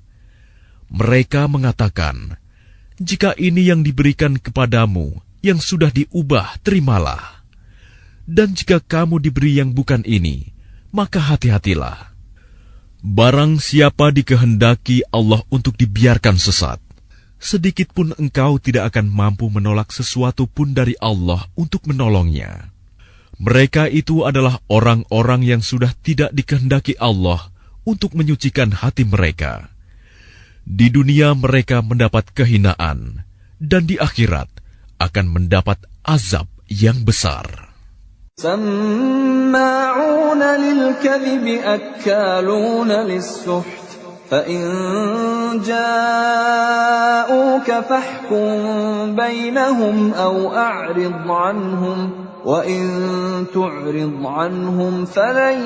Mereka mengatakan, "Jika ini yang diberikan kepadamu, yang sudah diubah, terimalah. Dan jika kamu diberi yang bukan ini, maka hati-hatilah. Barang siapa dikehendaki Allah untuk dibiarkan sesat, sedikit pun engkau tidak akan mampu menolak sesuatu pun dari Allah untuk menolongnya. Mereka itu adalah orang-orang yang sudah tidak dikehendaki Allah untuk menyucikan hati mereka. Di dunia mereka mendapat kehinaan, dan di akhirat akan mendapat azab yang besar." سَمَّاعُونَ لِلْكَذِبِ أَكَّالُونَ لِلسُّحْتِ فَإِنْ جَاءُوكَ فَاحْكُمْ بَيْنَهُمْ أَوْ أَعْرِضْ عَنْهُمْ وَإِنْ تُعْرِضْ عَنْهُمْ فَلَنْ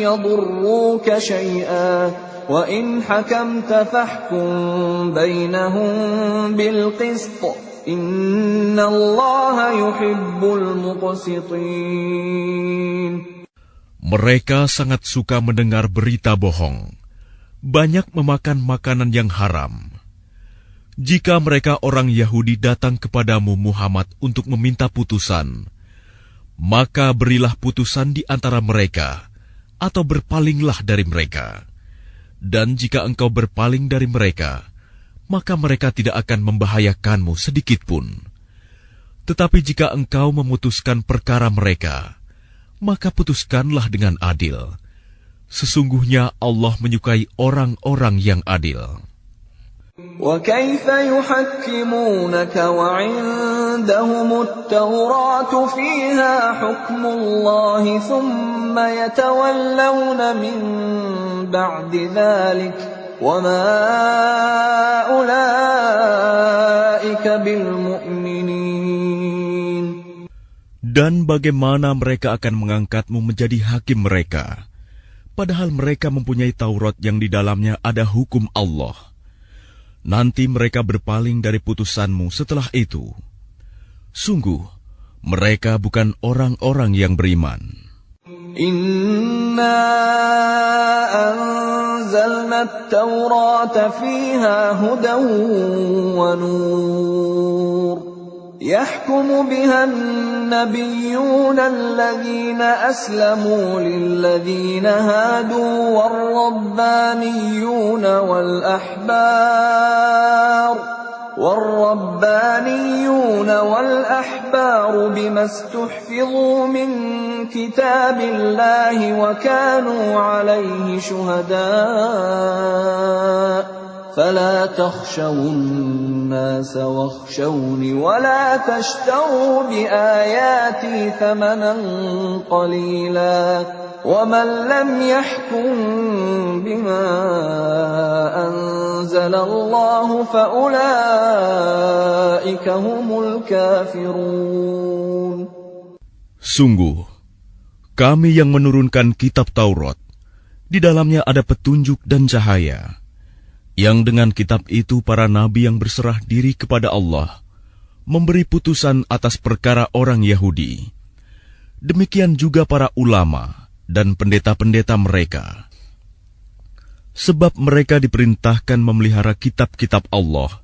يَضُرُّوكَ شَيْئًا وَإِنْ حَكَمْتَ فَاحْكُمْ بَيْنَهُمْ بِالْقِسْطِ إِنَّ اللَّهَ يُحِبُّ الْمُقْسِطِينَ. Mereka sangat suka mendengar berita bohong. banyak memakan makanan yang haram. Jika mereka orang Yahudi datang kepadamu Muhammad untuk meminta putusan, maka berilah putusan di antara mereka, atau berpalinglah dari mereka. Dan jika engkau berpaling dari mereka, maka mereka tidak akan membahayakanmu sedikitpun. Tetapi jika engkau memutuskan perkara mereka, maka putuskanlah dengan adil. Sesungguhnya Allah menyukai orang-orang yang adil. وَكَيْفَ يُحَكِّمُونَكَ وَعِندَهُمُ التَّوْرَاةُ فِيهَا حُكْمُ اللَّهِ ثُمَّ يَتَوَلَّوْنَ مِن بَعْدِ ذَلِكَ وَمَا أُولَئِكَ بِالْمُؤْمِنِينَ. Dan bagaimana mereka akan mengangkatmu menjadi hakim mereka, padahal mereka mempunyai Taurat yang di dalamnya ada hukum Allah. Nanti mereka berpaling dari putusanmu setelah itu. Sungguh, mereka bukan orang-orang yang beriman. Inna anzalna at-taurata fiha hudan wa nur. يحكم بها النبيون الذين أسلموا للذين هادوا والربانيون والأحبار بما استحفظوا من كتاب الله وكانوا عليه شهداء فلا تخشوا الناس واخشوني ولا تشتروا بآياتي ثمنا قليلا ومن لم يحكم بما أنزل الله فأولئك هم الكافرون. Sungguh, kami yang menurunkan kitab Taurat, di dalamnya ada petunjuk dan cahaya, yang dengan kitab itu para nabi yang berserah diri kepada Allah memberi putusan atas perkara orang Yahudi. Demikian juga para ulama dan pendeta-pendeta mereka. Sebab mereka diperintahkan memelihara kitab-kitab Allah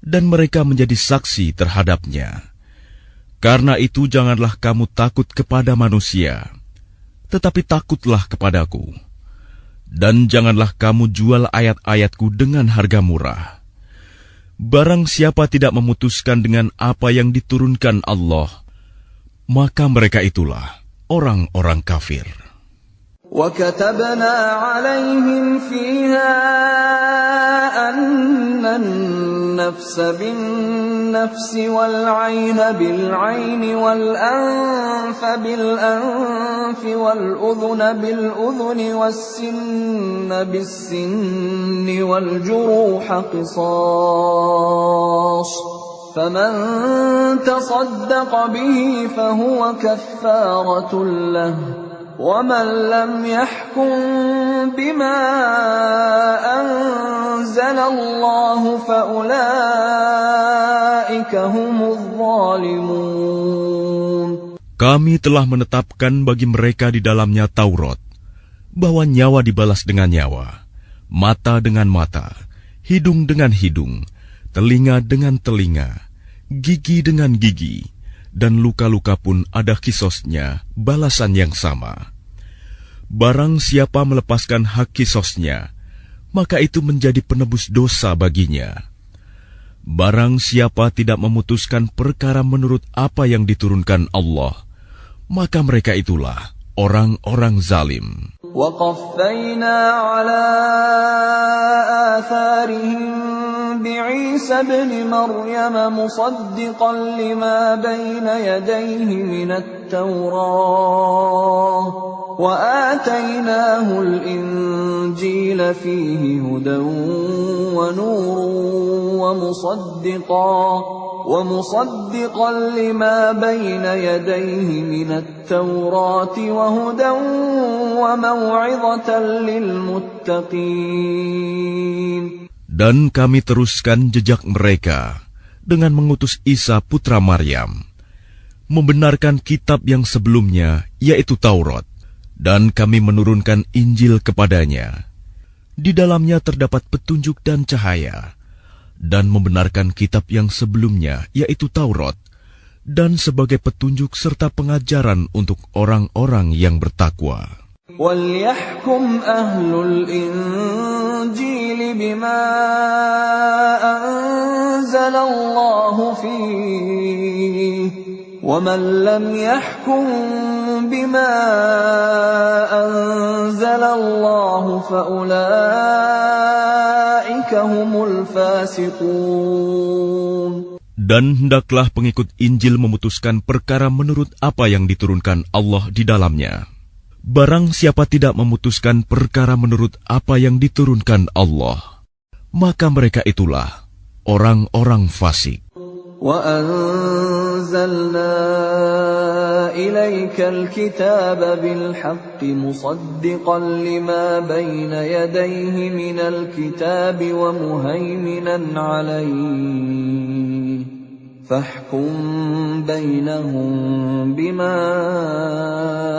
dan mereka menjadi saksi terhadapnya. Karena itu janganlah kamu takut kepada manusia, tetapi takutlah kepadaku. Dan janganlah kamu jual ayat-ayatku dengan harga murah. Barang siapa tidak memutuskan dengan apa yang diturunkan Allah, maka mereka itulah orang-orang kafir. وَكَتَبْنَا عَلَيْهِمْ فِيهَا أَنَّ النَّفْسَ بِالنَّفْسِ وَالْعَيْنَ بِالْعَيْنِ وَالْأَنفَ بِالْأَنفِ وَالْأُذُنَ بِالْأُذُنِ وَالسِّنَّ بِالسِّنِّ وَالْجُرُوحَ قِصَاصٌ فَمَنْ تَصَدَّقَ بِهِ فَهُوَ كَفَّارَةٌ لَهُ وَمَنْ لَمْ يَحْكُمْ بِمَا أَنزَلَ اللَّهُ فَأُولَئِكَ هُمُ الظَّالِمُونَ. Kami telah menetapkan bagi mereka di dalamnya Taurat, bahwa nyawa dibalas dengan nyawa, mata dengan mata, hidung dengan hidung, telinga dengan telinga, gigi dengan gigi, dan luka-luka pun ada kisosnya, balasan yang sama. Barang siapa melepaskan hak kisosnya, maka itu menjadi penebus dosa baginya. Barang siapa tidak memutuskan perkara menurut apa yang diturunkan Allah, maka mereka itulah orang-orang zalim. وَقَفَّيْنَا عَلَى آثَارِهِمْ بِعِيسَى ابْنِ مَرْيَمَ مُصَدِّقًا لِمَا بَيْنَ يَدَيْهِ مِنَ التَّوْرَاةِ وَآتَيْنَاهُ الْإِنْجِيلَ فِيهِ هُدًى وَنُورٌ وَمُصَدِّقًا لِمَا بَيْنَ يَدَيْهِ مِنَ التَّوْرَاةِ وَهُدًى وَمَوْعِظَةً لِلْمُتَّقِينَ. Dan kami teruskan jejak mereka dengan mengutus Isa putra Maryam, membenarkan kitab yang sebelumnya, yaitu Taurat, dan kami menurunkan Injil kepadanya. Di dalamnya terdapat petunjuk dan cahaya, dan membenarkan kitab yang sebelumnya, yaitu Taurat, dan sebagai petunjuk serta pengajaran untuk orang-orang yang bertakwa. وَلْيَحْكُمْ أَهْلُ الْإِنْجِيلِ بِمَا أَنْزَلَ اللَّهُ فِيهِ وَمَنْ لَمْ يَحْكُمْ بِمَا أَنْزَلَ اللَّهُ فَأُولَئِكَ هُمُ الْفَاسِقُونَ. Dan hendaklah pengikut Injil memutuskan perkara menurut apa yang diturunkan Allah di dalamnya. Barang siapa tidak memutuskan perkara menurut apa yang diturunkan Allah, maka mereka itulah orang-orang fasik. وَأَنزَلْنَا إِلَيْكَ الْكِتَابَ بِالْحَقِّ مُصَدِّقًا لِمَا بَيْنَ يَدَيْهِ مِنَ الْكِتَابِ وَمُهَيْمِنًا عَلَيْهِ فَاحْكُم بَيْنَهُم بِمَا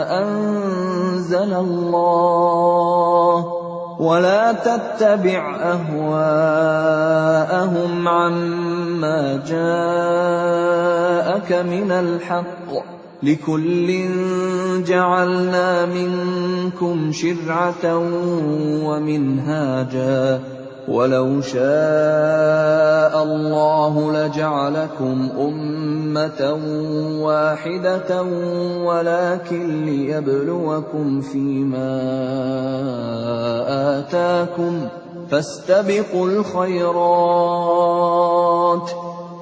أَنزَلَ اللَّهُ وَلَا تَتَّبِعْ أَهْوَاءَهُمْ عَمَّا جَاءَكَ مِنَ الْحَقِّ لِكُلٍّ جَعَلْنَا مِنكُمْ شِرْعَةً وَمِنْهَاجًا وَلَوْ شَاءَ اللَّهُ لَجَعَلَكُمْ أُمَّةً وَاحِدَةً وَلَكِنْ لِيَبْلُوَكُمْ فِيمَا آتَاكُمْ فَاسْتَبِقُوا الْخَيْرَاتِ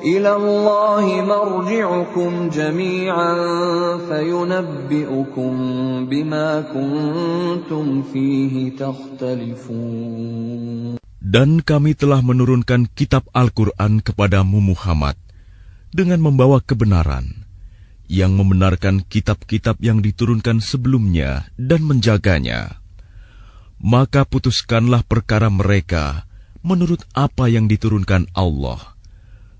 إِلَى اللَّهِ مَرْجِعُكُمْ جَمِيعًا فَيُنَبِّئُكُم بِمَا كُنتُمْ فِيهِ تَخْتَلِفُونَ. Dan kami telah menurunkan kitab Al-Quran kepadamu Muhammad dengan membawa kebenaran, yang membenarkan kitab-kitab yang diturunkan sebelumnya dan menjaganya. Maka putuskanlah perkara mereka menurut apa yang diturunkan Allah,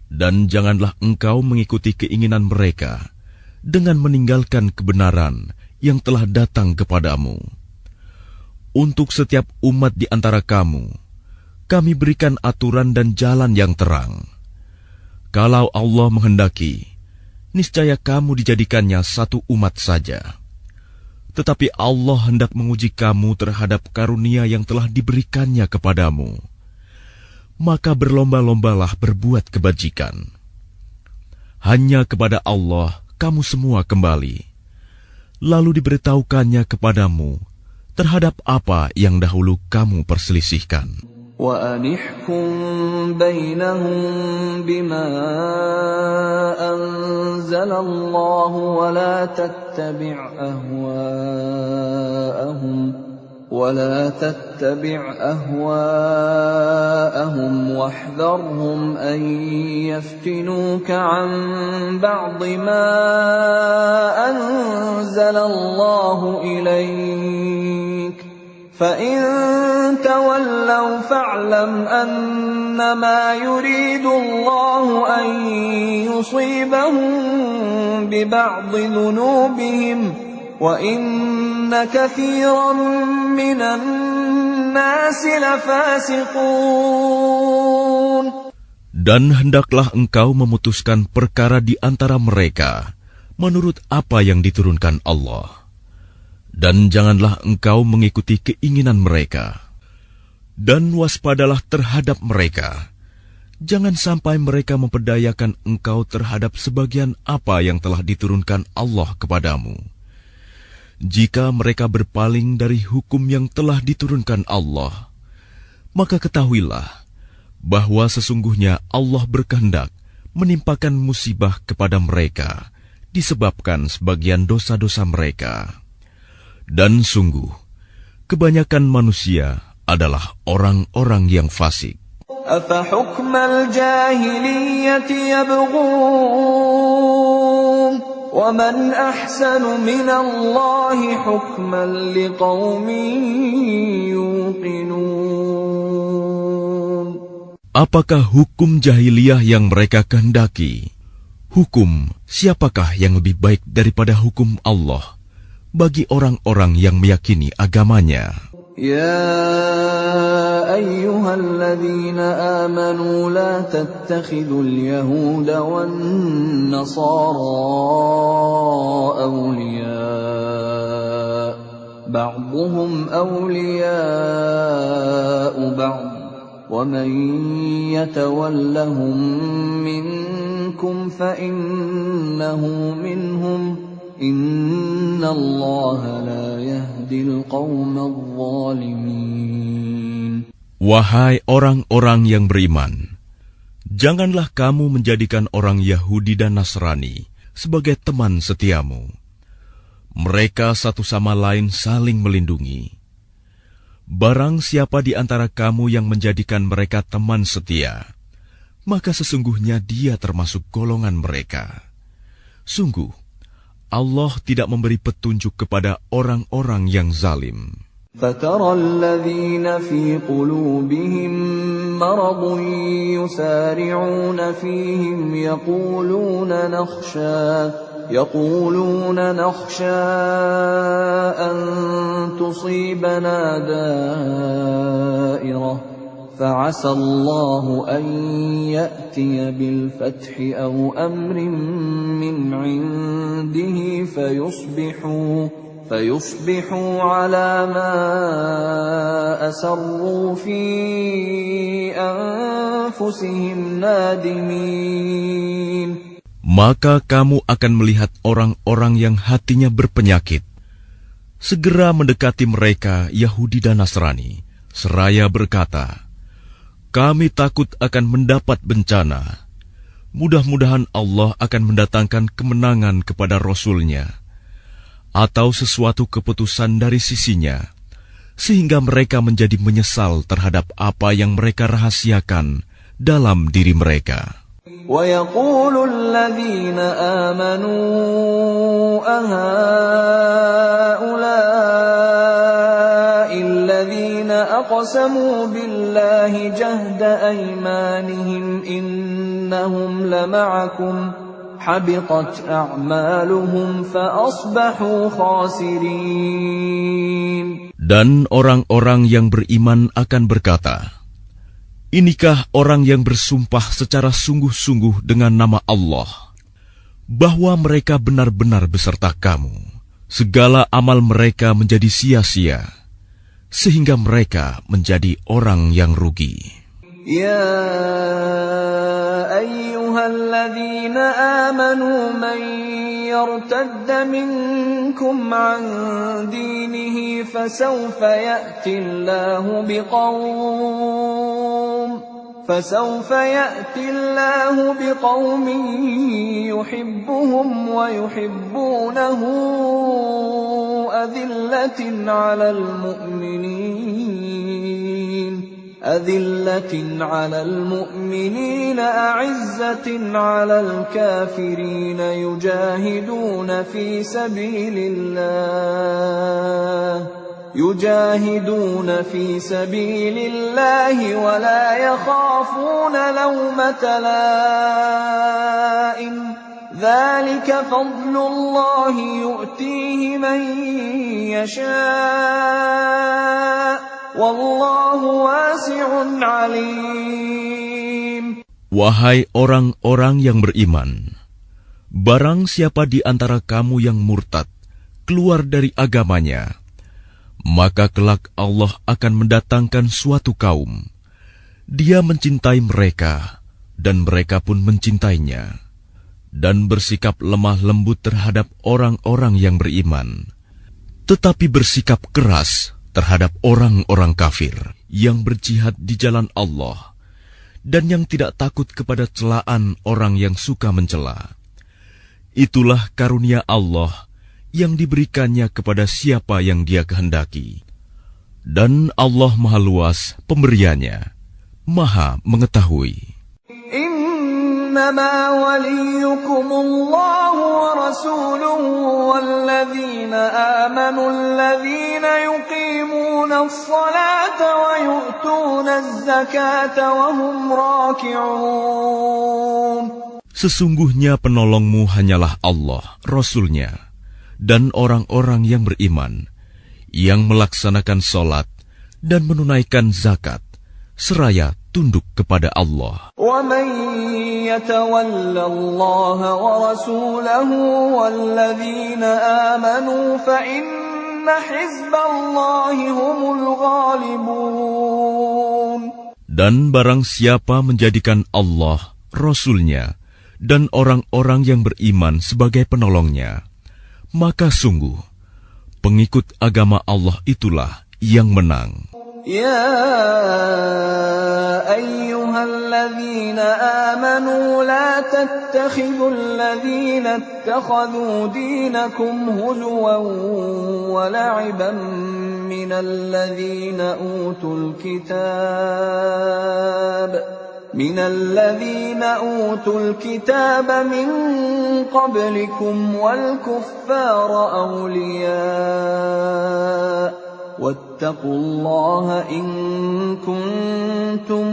dan janganlah engkau mengikuti keinginan mereka dengan meninggalkan kebenaran yang telah datang kepadamu. Untuk setiap umat di antara kamu, kami berikan aturan dan jalan yang terang. Kalau Allah menghendaki, niscaya kamu dijadikannya satu umat saja. Tetapi Allah hendak menguji kamu terhadap karunia yang telah diberikannya kepadamu. Maka berlomba-lombalah berbuat kebajikan. Hanya kepada Allah kamu semua kembali. Lalu diberitahukannya kepadamu terhadap apa yang dahulu kamu perselisihkan. وَأَنِحْكُم بَيْنَهُم بِمَا أَنزَلَ اللَّهُ وَلَا تَتَّبِعْ أَهْوَاءَهُمْ وَاحْذَرْهُمْ أَن يَفْتِنُوكَ عَن بَعْضِ مَا أَنزَلَ اللَّهُ إِلَيْكَ فَإِن تَوَلَّوْا فَاعْلَمْ أَنَّمَا يُرِيدُ اللَّهُ أَن يُصِيبَهُم بِبَعْضِ ذُنُوبِهِمْ وَإِنَّ كَثِيرًا مِنَ النَّاسِ لَفَاسِقُونَ. Dan hendaklah engkau memutuskan perkara di antara mereka menurut apa yang diturunkan Allah. Dan janganlah engkau mengikuti keinginan mereka. Dan waspadalah terhadap mereka. Jangan sampai mereka memperdayakan engkau terhadap sebagian apa yang telah diturunkan Allah kepadamu. Jika mereka berpaling dari hukum yang telah diturunkan Allah, maka ketahuilah bahwa sesungguhnya Allah berkehendak menimpakan musibah kepada mereka disebabkan sebagian dosa-dosa mereka. Dan sungguh, kebanyakan manusia adalah orang-orang yang fasik. أَفَحُكْمَ الْجَاهِلِيَّةِ يَبْغُونَ وَمَنْ أَحْسَنُ مِنَ اللَّهِ حُكْمًا لِقَوْمٍ يُوقِنُونَ. Apakah hukum jahiliyah yang mereka kehendaki? Hukum siapakah yang lebih baik daripada hukum Allah bagi orang-orang yang meyakini agamanya? Ya أيها الذين آمنوا لا تتخذوا اليهود والنصارى أولياء بعضهم أولياء بعض ومن يتولهم منكم فإنه منهم إن الله لا يهدي القوم الظالمين. Wahai orang-orang yang beriman, janganlah kamu menjadikan orang Yahudi dan Nasrani sebagai teman setiamu. Mereka satu sama lain saling melindungi. Barang siapa di antara kamu yang menjadikan mereka teman setia, maka sesungguhnya dia termasuk golongan mereka. Sungguh, Allah tidak memberi petunjuk kepada orang-orang yang zalim. فَتَرَى الَّذِينَ فِي قُلُوبِهِم مَّرَضٌ يُسَارِعُونَ فِيهِمْ يقولون نخشى أن تصيبنا دائرة فعسى الله أن يأتي بالفتح أو أمر من عنده فيصبحوا على ما أسروا في أنفسهم نادمين. Maka kamu akan melihat orang-orang yang hatinya berpenyakit segera mendekati mereka Yahudi dan Nasrani, seraya berkata, kami takut akan mendapat bencana. Mudah-mudahan Allah akan mendatangkan kemenangan kepada Rasul-Nya, atau sesuatu keputusan dari sisinya, sehingga mereka menjadi menyesal terhadap apa yang mereka rahasiakan dalam diri mereka. وَيَقُولُ الَّذِينَ آمَنُوا أَهَؤُلَاءِ الَّذِينَ أَقْسَمُوا بِاللَّهِ جَهْدَ أَيْمَانِهِمْ إِنَّهُمْ لَمَعَكُمْ حَبِطَتْ أَعْمَالُهُمْ فَأَصْبَحُوا خَاسِرِينَ. Dan orang-orang yang beriman akan berkata, inikah orang yang bersumpah secara sungguh-sungguh dengan nama Allah, bahwa mereka benar-benar beserta kamu. Segala amal mereka menjadi sia-sia, sehingga mereka menjadi orang yang rugi. يا أيها الذين آمنوا من يرتد منكم عن دينه فسوف يأتي الله بقوم يحبهم ويحبونه أذلة على المؤمنين أعزة على الكافرين يجاهدون في سبيل الله ولا يخافون لومة لائم ذلك فضل الله يؤتيه من يشاء والله واسع عليم. Wahai orang-orang yang beriman, barang siapa di antara kamu yang murtad keluar dari agamanya, maka kelak Allah akan mendatangkan suatu kaum. Dia mencintai mereka, dan mereka pun mencintainya, dan bersikap lemah lembut terhadap orang-orang yang beriman, tetapi bersikap keras terhadap orang-orang kafir yang berjihad di jalan Allah, dan yang tidak takut kepada celaan orang yang suka mencela. Itulah karunia Allah yang diberikannya kepada siapa yang Dia kehendaki. Dan Allah Maha Luas pemberiannya, Maha mengetahui. Innama waliyukumullahu wa rasuluhu walladzina amanu alladzina yuqimuna as-salata wa yu'tuna az-zakata wa hum raki'un. Sesungguhnya penolongmu hanyalah Allah, Rasul-Nya, dan orang-orang yang beriman, yang melaksanakan sholat dan menunaikan zakat, seraya tunduk kepada Allah. وَمَن يَتَوَلَّ اللَّهَ وَرَسُولَهُ وَالَّذِينَ آمَنُوا فَإِنَّ حِزْبَ اللَّهِ هُمُ الْغَالِبُونَ. Dan barang siapa menjadikan Allah, Rasul-Nya, dan orang-orang yang beriman sebagai penolongnya, maka sungguh pengikut agama Allah itulah yang menang. يا أيها الذين آمنوا لا تتخذوا الذين اتخذوا دينكم هزوا ولعبا من الذين أوتوا الكتاب من قبلكم والكفار أولياء واتقوا الله إن كنتم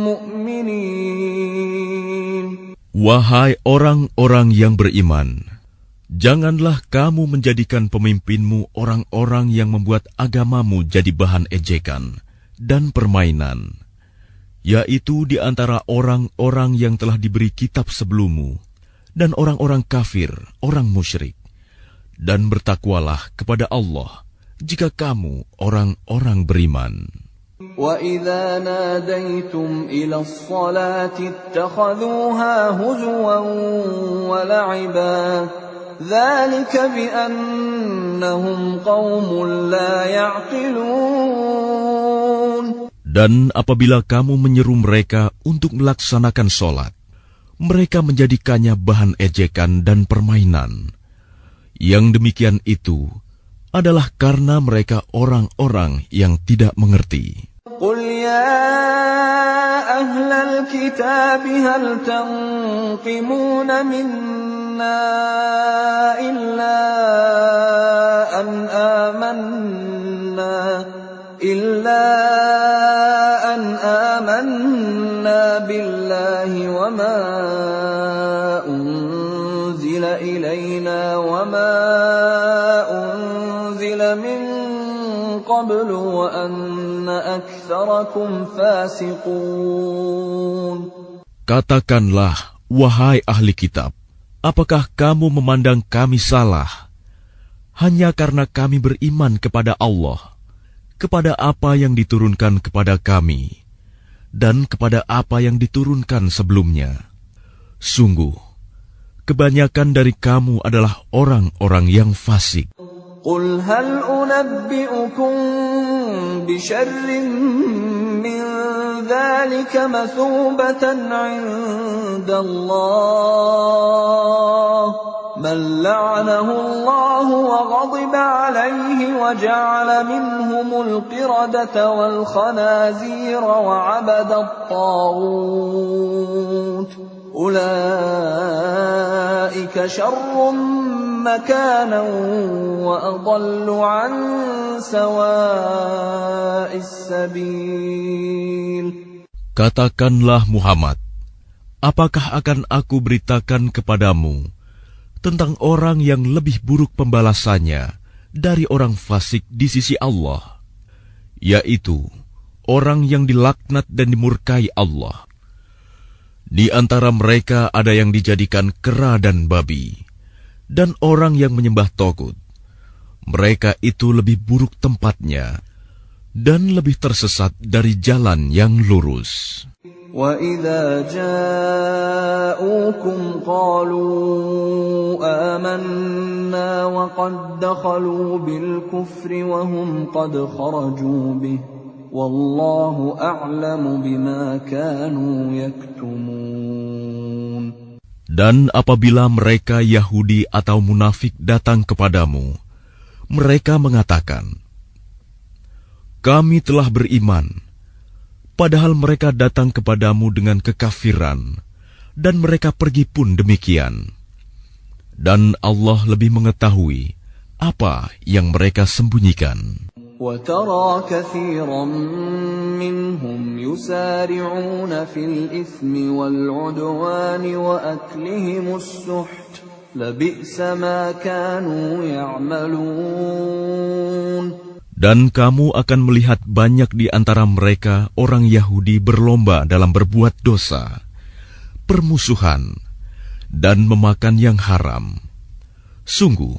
مؤمنين. Wahai orang-orang yang beriman, janganlah kamu menjadikan pemimpinmu orang-orang yang membuat agamamu jadi bahan ejekan dan permainan, yaitu di antara orang-orang yang telah diberi kitab sebelummu dan orang-orang kafir, orang musyrik. Dan bertakwalah kepada Allah jika kamu orang-orang beriman. وَإِذَا نَادَيْتُمْ إِلَى الصَّلَاةِ اتَّخَذُوهَا هُزُوًا وَلَعِبًا ذَلِكَ بِأَنَّهُمْ قَوْمٌ لَا يَعْقِلُونَ. Dan apabila kamu menyeru mereka untuk melaksanakan sholat, mereka menjadikannya bahan ejekan dan permainan. Yang demikian itu adalah karena mereka orang-orang yang tidak mengerti. قُلْ يَا أَهْلَ الْكِتَابِ هَلْ تَنقِمُونَ مِنَّا إِلَّا أَنْ آمَنَّا بِاللَّهِ وَمَا أُنْزِلَ إِلَيْنَا وَمَا أُنْزِلَ مِنْ قَبْلُ وَأَنَّ أَكْثَرَكُمْ فَاسِقُونَ. Katakanlah, wahai ahli kitab, apakah kamu memandang kami salah hanya karena kami beriman kepada Allah, kepada apa yang diturunkan kepada kami, dan kepada apa yang diturunkan sebelumnya? Sungguh, kebanyakan dari kamu adalah orang-orang yang fasik. قُلْ هَلْ أُنَبِّئُكُمْ بِشَرٍّ مِّن ذَلِكَ مَثُوبَةً عِندَ اللَّهِ مَن لَّعَنَهُ اللَّهُ وَغَضِبَ عَلَيْهِ وَجَعَلَ مِنْهُمُ الْقِرَدَةَ وَالْخَنَازِيرَ وَعَبَدَ الطَّاغُوتَ أُولَئِكَ شَرٌّ مَّكَانًا وَأَضَلُّ عَن سَوَاءِ السَّبِيلِ. Katakanlah Muhammad, apakah akan aku beritakan kepadamu tentang orang yang lebih buruk pembalasannya dari orang fasik di sisi Allah, yaitu orang yang dilaknat dan dimurkai Allah. Di antara mereka ada yang dijadikan kera dan babi, dan orang yang menyembah togut. Mereka itu lebih buruk tempatnya dan lebih tersesat dari jalan yang lurus. وَإِذَا جَاءُوكُمْ قَالُوا آمَنَّا وَقَدْ دَخَلُوا بِالْكُفْرِ وَهُمْ قَدْ خَرَجُوا بِهِ وَاللَّهُ أَعْلَمُ بِمَا كَانُوا يَكْتُمُونَ. Dan apabila mereka Yahudi atau munafik datang kepadamu, mereka mengatakan, "Kami telah beriman," padahal mereka datang kepadamu dengan kekafiran, dan mereka pergi pun demikian. Dan Allah lebih mengetahui apa yang mereka sembunyikan. وَتَرَى كَثِيرًا مِّنْهُمْ يُسَارِعُونَ فِي الْإِثْمِ وَالْعُدْوَانِ وَأَكْلِهِمُ السُّحْتَ لَبِئْسَ مَا كَانُوا يَعْمَلُونَ. Dan kamu akan melihat banyak di antara mereka orang Yahudi berlomba dalam berbuat dosa, permusuhan, dan memakan yang haram. Sungguh,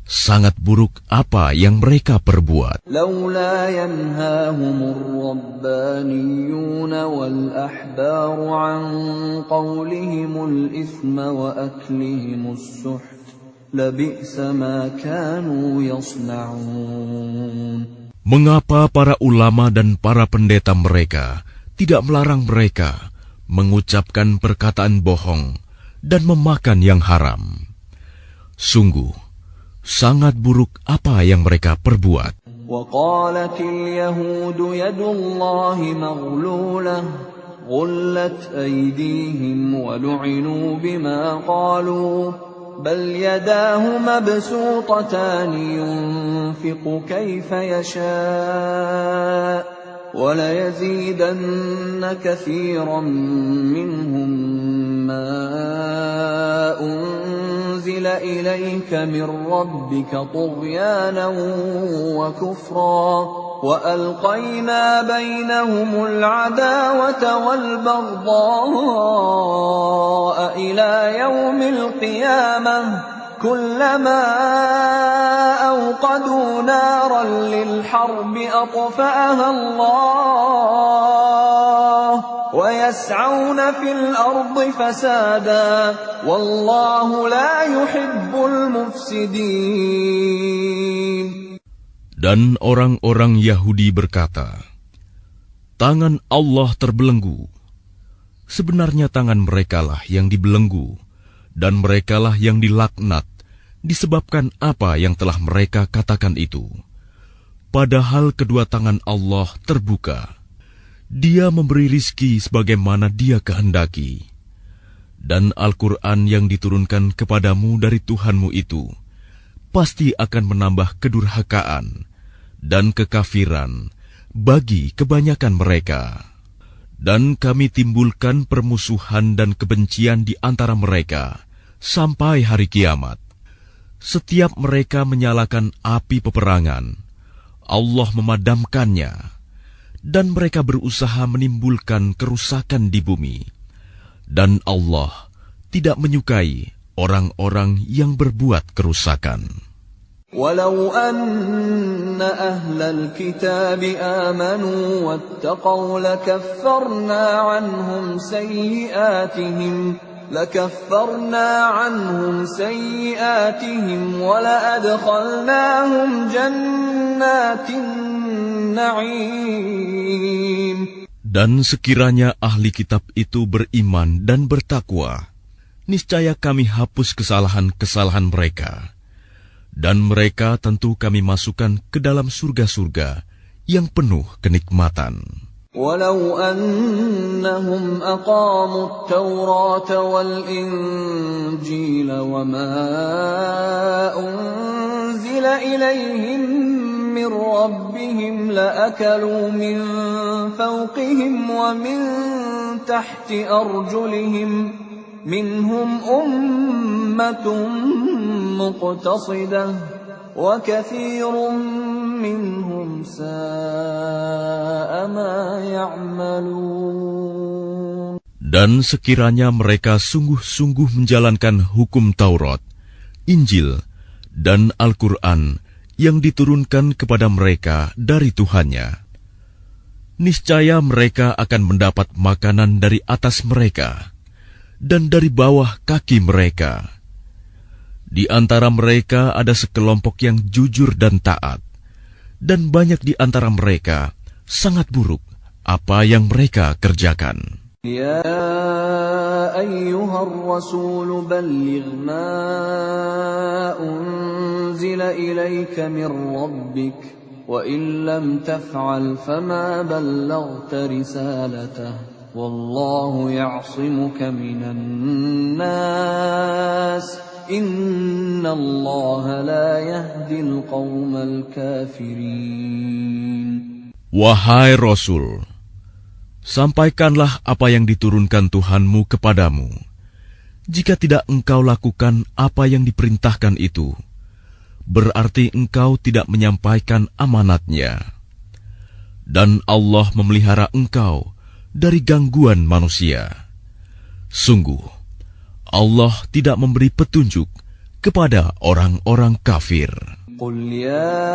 sangat buruk apa yang mereka perbuat. لولا ينهاهم الربانيون والأحبار عن قولهم الإثم وأكلهم السحت لبئس ما كانوا يصنعون. Mengapa para ulama dan para pendeta mereka tidak melarang mereka mengucapkan perkataan bohong dan memakan yang haram? Sungguh, sangat buruk apa yang mereka perbuat. وقالت اليهود يد الله مغلولة غلت أيديهم ولعنوا بما قالوا بل يداه مبسوطتان ينفق كيف يشاء وليزيدن كثيرا منهم ما أنزل إليك من ربك طغيانا وكفرا وألقينا بينهم العداوة والبغضاء إلى يوم القيامة كلما أوقدوا نارا للحرب أطفأها الله ويسعون في الأرض فسادا والله لا يحب المفسدين. Dan orang-orang Yahudi berkata, tangan Allah terbelenggu. Sebenarnya tangan merekalah yang dibelenggu, dan merekalah yang dilaknat, disebabkan apa yang telah mereka katakan itu. Padahal kedua tangan Allah terbuka. Dia memberi rizki sebagaimana Dia kehendaki. Dan Al-Quran yang diturunkan kepadamu dari Tuhanmu itu pasti akan menambah kedurhakaan dan kekafiran bagi kebanyakan mereka. Dan kami timbulkan permusuhan dan kebencian di antara mereka sampai hari kiamat. Setiap mereka menyalakan api peperangan, Allah memadamkannya, dan mereka berusaha menimbulkan kerusakan di bumi. Dan Allah tidak menyukai orang-orang yang berbuat kerusakan. ولو أن أهل الكتاب آمنوا واتقوا لكفرنا عنهم سيئاتهم ولأدخلناهم جنات النعيم. Dan sekiranya ahli kitab itu beriman dan bertakwa, niscaya kami hapus kesalahan-kesalahan mereka. Dan mereka tentu kami masukkan ke dalam surga-surga yang penuh kenikmatan. Walau annahum aqamu at-Taurata wal-Injila wa ma unzila ilayhim min rabbihim la'akalu min fawqihim wa min tahti arjulihim minhum ummatun muqtasidah wa kathirun minhum sa'a ma ya'malun. Dan sekiranya mereka sungguh-sungguh menjalankan hukum Taurat, Injil, dan Al-Quran yang diturunkan kepada mereka dari Tuhannya, niscaya mereka akan mendapat makanan dari atas mereka dan dari bawah kaki mereka. Di antara mereka ada sekelompok yang jujur dan taat, dan banyak di antara mereka sangat buruk apa yang mereka kerjakan. Ya ayyuhar rasul balligh ma unzila ilayka min rabbik wa in lam taf'al fama ballaghta risalatah. Wallahu ya'simuka minan nas innallaha la yahdil qaumal kafirin. Wahai Rasul, sampaikanlah apa yang diturunkan Tuhanmu kepadamu. Jika tidak engkau lakukan apa yang diperintahkan itu, berarti engkau tidak menyampaikan amanatnya. Dan Allah memelihara engkau dari gangguan manusia. Sungguh, Allah tidak memberi petunjuk kepada orang-orang kafir. قل يا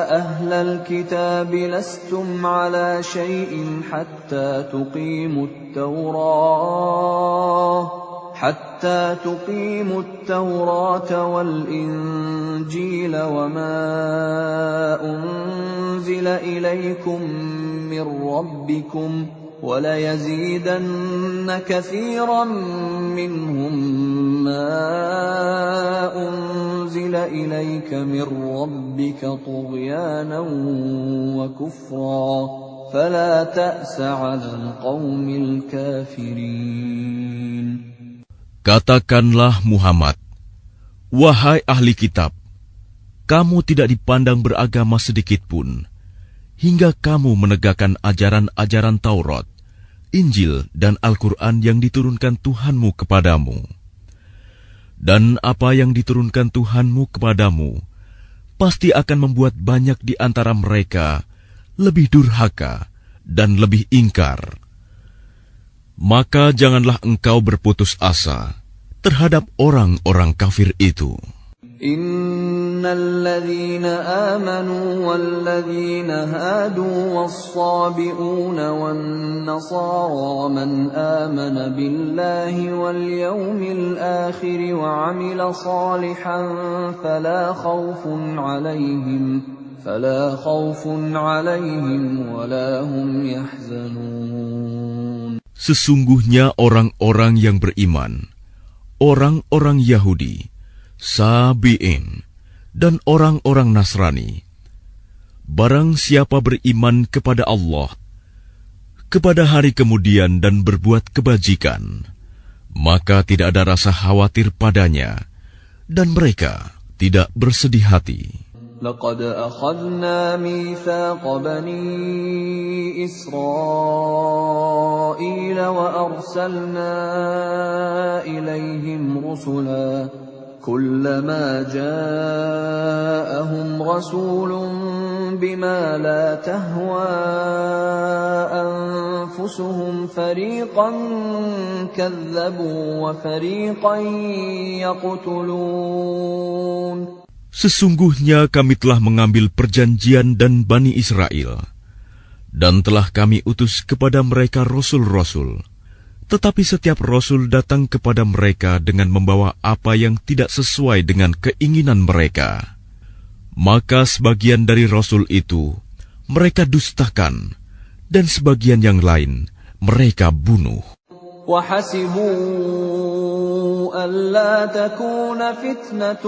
أهل الكتاب لستم على شيء حتى تقيموا التوراة والإنجيل وما أنزل إليكم من ربكم وَلَيَزِيدَنَّ كَثِيرًا مِّنْهُمْ مَا أُنزِلَ إِلَيْكَ مِنْ رَبِّكَ طُغْيَانًا وَكُفْرًا فَلَا تَأْسَ عَلَى الْقَوْمِ الْكَافِرِينَ. Katakanlah Muhammad, wahai ahli kitab, kamu tidak dipandang beragama sedikitpun, hingga kamu menegakkan ajaran-ajaran Taurat, Injil, dan Al-Quran yang diturunkan Tuhanmu kepadamu. Dan apa yang diturunkan Tuhanmu kepadamu, pasti akan membuat banyak di antara mereka lebih durhaka dan lebih ingkar. Maka janganlah engkau berputus asa terhadap orang-orang kafir itu. Innal ladzina amanu wal ladzina hadu was-sabi'una wan nasara man amana billahi wal yawmil akhir wa 'amila salihan fala khawfun 'alaihim wa la hum yahzanun. Sesungguhnya orang-orang yang beriman, orang-orang Yahudi, Sabi'in, dan orang-orang Nasrani, barang siapa beriman kepada Allah, kepada hari kemudian dan berbuat kebajikan, maka tidak ada rasa khawatir padanya, dan mereka tidak bersedih hati. لقد أخذنا ميثاق بني إسرائيل وأرسلنا إليهم رسلا كلما جاءهم رسول بما لا تهوى أنفسهم فريقا كذبوا وفريقا يقتلون. Sesungguhnya kami telah mengambil perjanjian dan Bani Israel, dan telah kami utus kepada mereka rasul-rasul. Tetapi setiap rasul datang kepada mereka dengan membawa apa yang tidak sesuai dengan keinginan mereka. Maka sebagian dari rasul itu mereka dustakan, dan sebagian yang lain mereka bunuh. وَحَسِبُوا أَلَّا تَكُونَ فِتْنَةٌ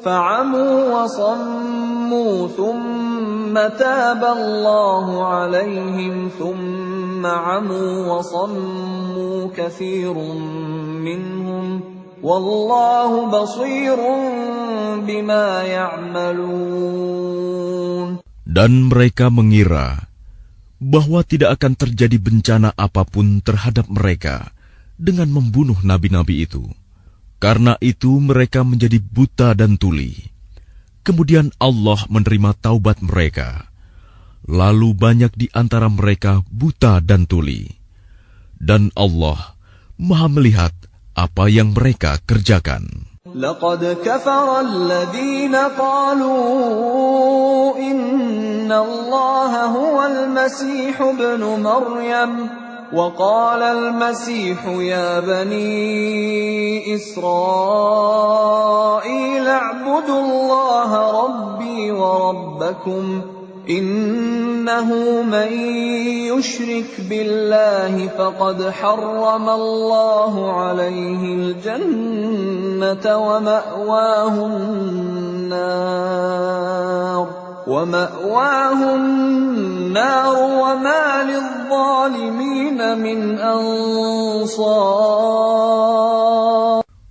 فَعَمُوا وَصَمُّوا ثُمَّ تَابَ اللَّهُ عَلَيْهِمْ ثُمَّ عَمُوا وَصَمُّوا كَثِيرٌ مِّنْهُمْ وَاللَّهُ بَصِيرٌ بِمَا يَعْمَلُونَ. Dan mereka mengira bahwa tidak akan terjadi bencana apapun terhadap mereka dengan membunuh nabi-nabi itu. Karena itu mereka menjadi buta dan tuli. Kemudian Allah menerima taubat mereka. Lalu banyak di antara mereka buta dan tuli. Dan Allah Maha melihat apa yang mereka kerjakan. لقد كفر الذين قالوا إن الله هو المسيح ابن مريم وقال المسيح يا بني إسرائيل اعبدوا الله ربي وربكم إنه من يشرك بالله فقد حرم الله عليه الجنة ومأواه النار وما للظالمين من أنصار.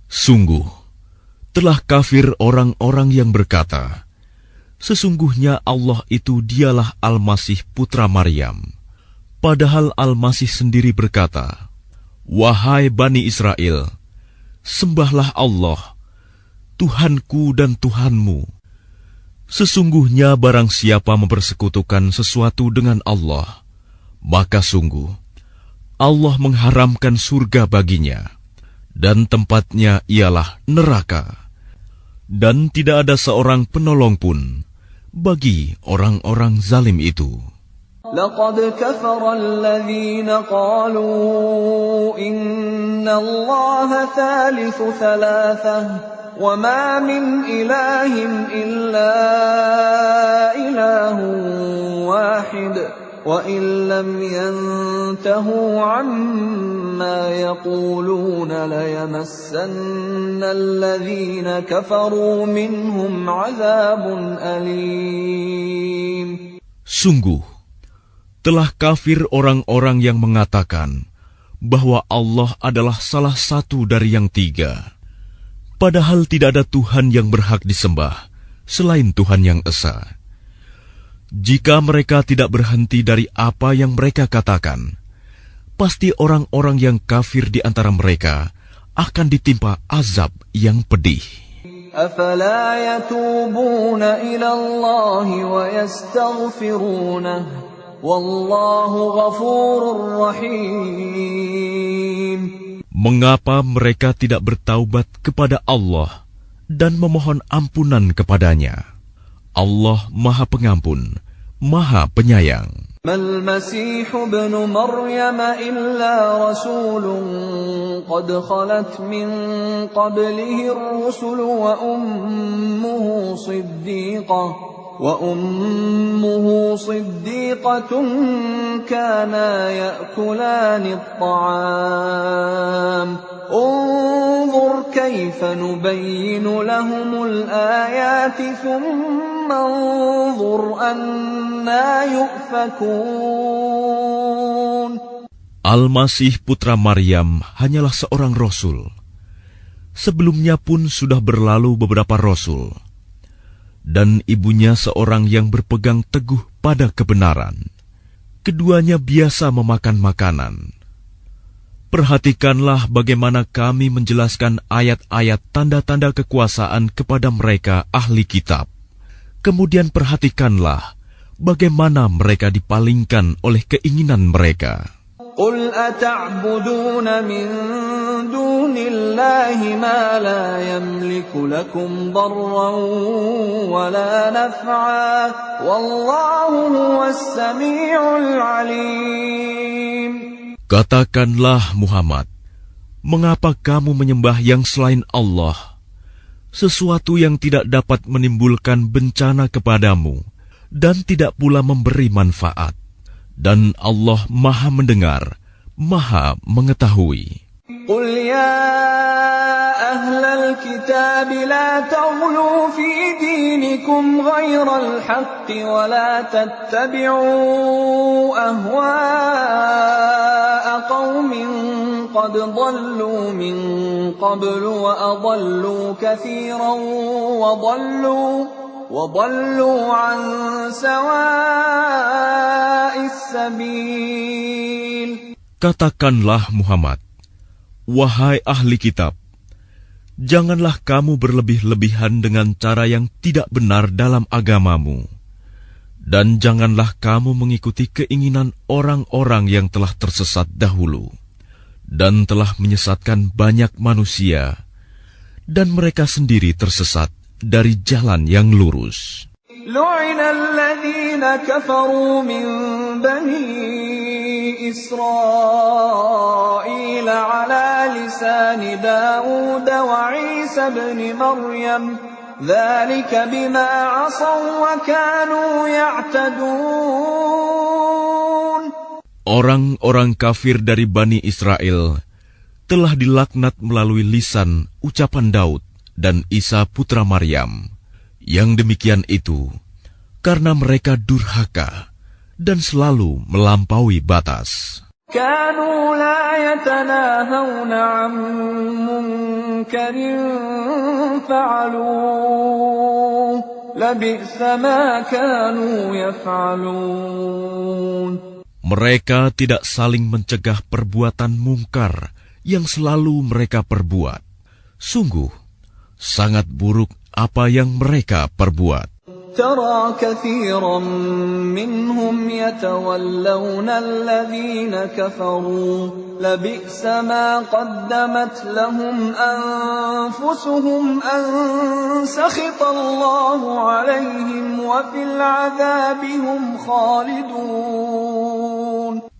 Sungguh, telah kafir orang-orang yang berkata, sesungguhnya Allah itu dialah Al-Masih putra Maryam. Padahal Al-Masih sendiri berkata, wahai Bani Israel, Sembahlah Allah, Tuhanku dan Tuhanmu. Sesungguhnya barang siapa mempersekutukan sesuatu dengan Allah, maka sungguh Allah mengharamkan surga baginya, dan tempatnya ialah neraka. Dan tidak ada seorang penolong pun bagi orang-orang zalim itu. لقد كفر الذين قالوا إن الله ثالث ثلاثة وما من إله إلا إله واحد وإن لم ينتهوا عما يقولون ليمسن الذين كفروا منهم عذاب أليم. Sungguh, telah kafir orang-orang yang mengatakan bahwa Allah adalah salah satu dari yang tiga, padahal tidak ada Tuhan yang berhak disembah selain Tuhan yang esa. Jika mereka tidak berhenti dari apa yang mereka katakan, pasti orang-orang yang kafir di antara mereka akan ditimpa azab yang pedih. أفلا يتوبون إلى الله ويستغفرونه والله غفور رحيم. Mengapa mereka tidak bertaubat kepada Allah dan memohon ampunan kepadanya? Allah Maha Pengampun, Maha Penyayang. ما المسيح ابن مريم إلا رسول قد خلت من قبله الرسل وأمه صديقة كانا يأكلان الطعام انظر كيف نبين لهم الآيات ثم انظر أنا يؤفكون. Al-Masih putra Maryam hanyalah seorang rasul. Sebelumnya pun sudah berlalu beberapa rasul, dan ibunya seorang yang berpegang teguh pada kebenaran. Keduanya biasa memakan makanan. Perhatikanlah bagaimana kami menjelaskan ayat-ayat tanda-tanda kekuasaan kepada mereka ahli kitab. Kemudian perhatikanlah bagaimana mereka dipalingkan oleh keinginan mereka. قل أتعبدون من دون الله ما لا يملك لكم ضرا ولا نفعا والله هو السميع العليم. Katakanlah Muhammad, mengapa kamu menyembah yang selain Allah, sesuatu yang tidak dapat menimbulkan bencana kepadamu dan tidak pula memberi manfaat? Dan Allah Maha Mendengar, Maha Mengetahui. قل يا أهل الكتاب لا تغلوا في دينكم غير الحق ولا تتبعوا أهواء قوم قد ضلوا من قبل وأضلوا كثيرا وضلوا عن سواء السبيل. Katakanlah Muhammad, wahai ahli kitab, janganlah kamu berlebih-lebihan dengan cara yang tidak benar dalam agamamu, dan janganlah kamu mengikuti keinginan orang-orang yang telah tersesat dahulu, dan telah menyesatkan banyak manusia, dan mereka sendiri tersesat dari jalan yang lurus. لعن الذين كفروا من بني إسرائيل على لسان داود وعيسى بن مريم ذلك بما عصوا وكانوا يعتدون. Orang-orang kafir dari Bani Israel telah dilaknat melalui lisan ucapan Daud dan Isa putra Maryam. Yang demikian itu karena mereka durhaka dan selalu melampaui batas. كانوا لا يتناهون عن منكر فعلوه لبئس ما كانوا يفعلون. Mereka tidak saling mencegah perbuatan mungkar yang selalu mereka perbuat. Sungguh, sangat buruk apa yang mereka perbuat. ترى كثيرا منهم يتولون الذين كفروا لبئس ما قدمت لهم أنفسهم أن سخط الله عليهم وفي العذاب هم خالدون.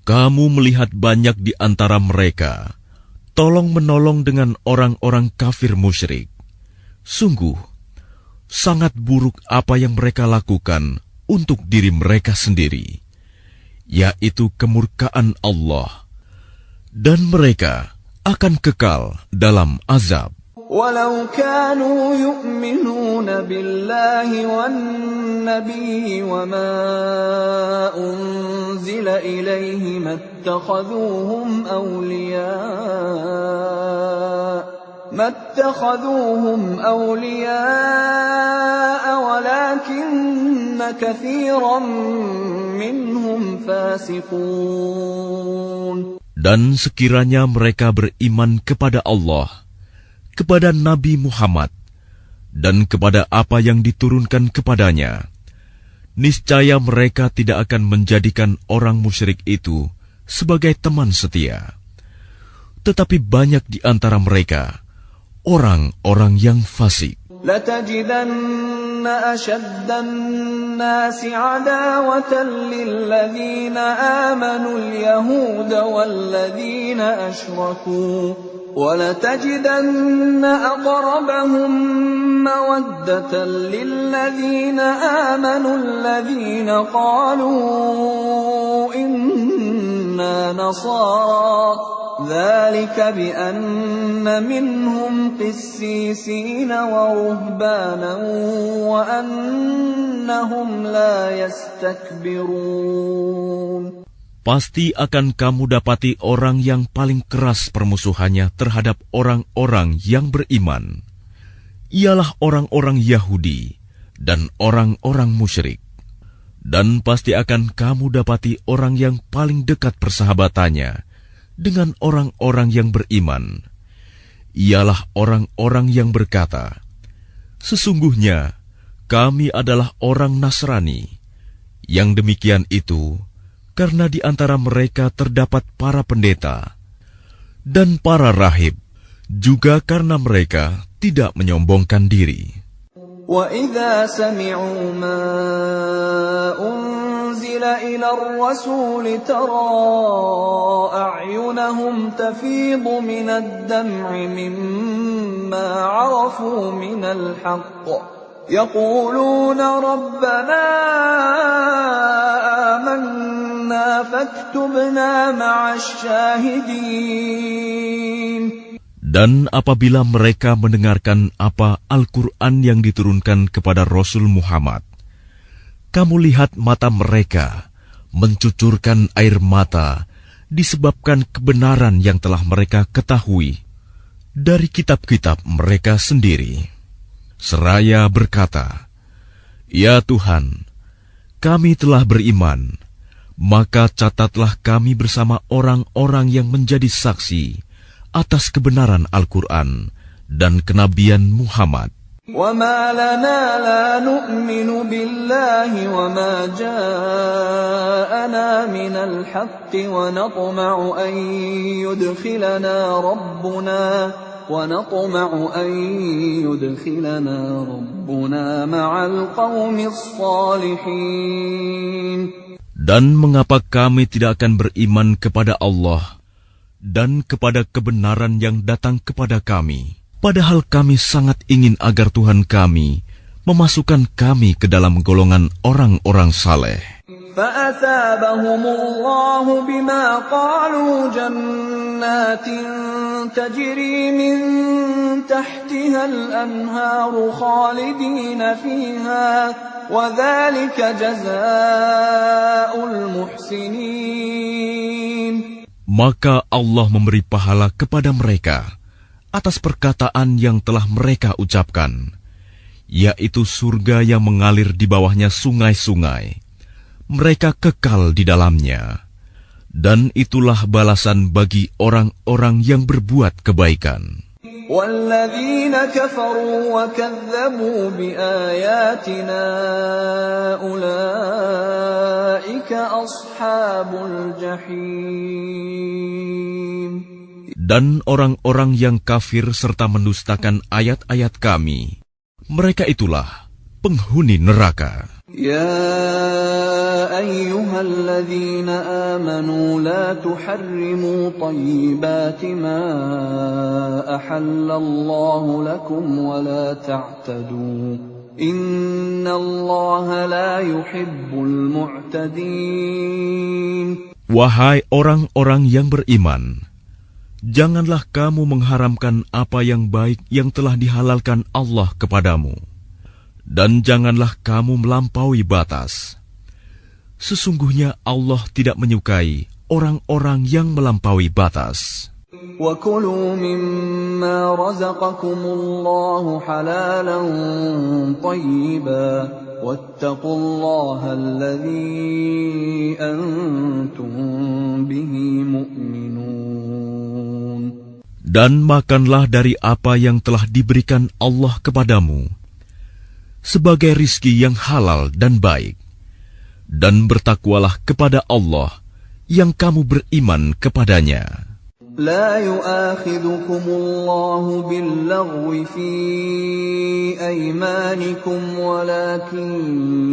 Kamu melihat banyak di antara mereka tolong-menolong dengan orang-orang kafir musyrik. Sungguh, sangat buruk apa yang mereka lakukan untuk diri mereka sendiri, yaitu kemurkaan Allah, dan mereka akan kekal dalam azab. ولو كانوا يؤمنون بالله والنبي وما أنزل إليه ما اتخذوهم أولياء ولكن كثيرا منهم فاسقون. Dan sekiranya mereka beriman kepada Allah, kepada Nabi Muhammad, dan kepada apa yang diturunkan kepadanya, niscaya mereka tidak akan menjadikan orang musyrik itu sebagai teman setia. Tetapi banyak di antara mereka orang-orang yang fasik. لَتَجِدَنَّ أَشَدَّ النَّاسِ عَدَاوَةً لِلَّذِينَ آمَنُوا الْيَهُودَ وَالَّذِينَ أَشْرَكُوا وَلَتَجِدَنَّ أَقْرَبَهُم مَّوَدَّةً لِلَّذِينَ آمَنُوا الَّذِينَ قَالُوا إِنَّا نَصَارَىٰ ذلك بأن منهم قسيسين ورهبانا وأنهم لا يستكبرون. Pasti akan kamu dapati orang yang paling keras permusuhannya terhadap orang-orang yang beriman, ialah orang-orang Yahudi dan orang-orang musyrik. Dan pasti akan kamu dapati orang yang paling dekat persahabatannya dengan orang-orang yang beriman, ialah orang-orang yang berkata, "Sesungguhnya kami adalah orang Nasrani." Yang demikian itu karena di antara mereka terdapat para pendeta dan para rahib, juga karena mereka tidak menyombongkan diri. وَإِذَا سَمِعُوا مَا أُنزِلَ إِلَى الرَّسُولِ تَرَىٰ أَعْيُنَهُمْ تَفِيضُ مِنَ الدَّمْعِ مِمَّا عَرَفُوا مِنَ الْحَقِّ يَقُولُونَ رَبَّنَا آمَنَّا فَاكْتُبْنَا مَعَ الشَّاهِدِينَ. Dan apabila mereka mendengarkan apa Al-Quran yang diturunkan kepada Rasul Muhammad, kamu lihat mata mereka mencucurkan air mata disebabkan kebenaran yang telah mereka ketahui dari kitab-kitab mereka sendiri. Seraya berkata, "Ya Tuhan, kami telah beriman, maka catatlah kami bersama orang-orang yang menjadi saksi atas kebenaran Al-Quran dan kenabian Muhammad." وَمَا لَنَا لَا نُؤْمِنُ بِاللَّهِ وَمَا جَاءَنَا مِنَ الْحَقِّ وَنَطْمَعُ أَن يُدْخِلَنَا رَبُّنَا مَعَ الْقَوْمِ الصَّالِحِينَ. Dan mengapa kami tidak akan beriman kepada Allah dan kepada kebenaran yang datang kepada kami, padahal kami sangat ingin agar Tuhan kami memasukkan kami ke dalam golongan orang-orang saleh. فَأَثَابَهُمُ اللَّهُ بِمَا قَالُوا جَنَّاتٍ تَجْرِي مِن تَحْتِهَا الْأَنْهَارُ خَالِدِينَ فِيهَا وَذَلِكَ جَزَاءُ الْمُحْسِنِينَ. Maka Allah memberi pahala kepada mereka atas perkataan yang telah mereka ucapkan, yaitu surga yang mengalir di bawahnya sungai-sungai. Mereka kekal di dalamnya, dan itulah balasan bagi orang-orang yang berbuat kebaikan. والذين كفروا وكذبوا بآياتنا أولئك أصحاب الجحيم. Dan orang-orang yang kafir serta mendustakan ayat-ayat Kami, mereka itulah penghuni neraka. يا أيها الذين آمنوا لا تحرموا طيبات ما أحل الله لكم ولا تعتدوا إن الله لا يحب المعتدين. Wahai orang-orang yang beriman, janganlah kamu mengharamkan apa yang baik yang telah dihalalkan Allah kepadamu. Dan janganlah kamu melampaui batas. Sesungguhnya Allah tidak menyukai orang-orang yang melampaui batas. وَكُلُوا مِمَّا رَزَقَكُمُ اللَّهُ حَلَالًا طَيِّبًا وَاتَّقُوا اللَّهَ الَّذِي أَنْتُمْ بِهِ مُؤْمِنُونَ. Dan makanlah dari apa yang telah diberikan Allah kepadamu sebagai rizki yang halal dan baik, dan bertakwalah kepada Allah yang kamu beriman kepadanya. لا يؤاخذكم الله باللغو في أيمانكم ولكن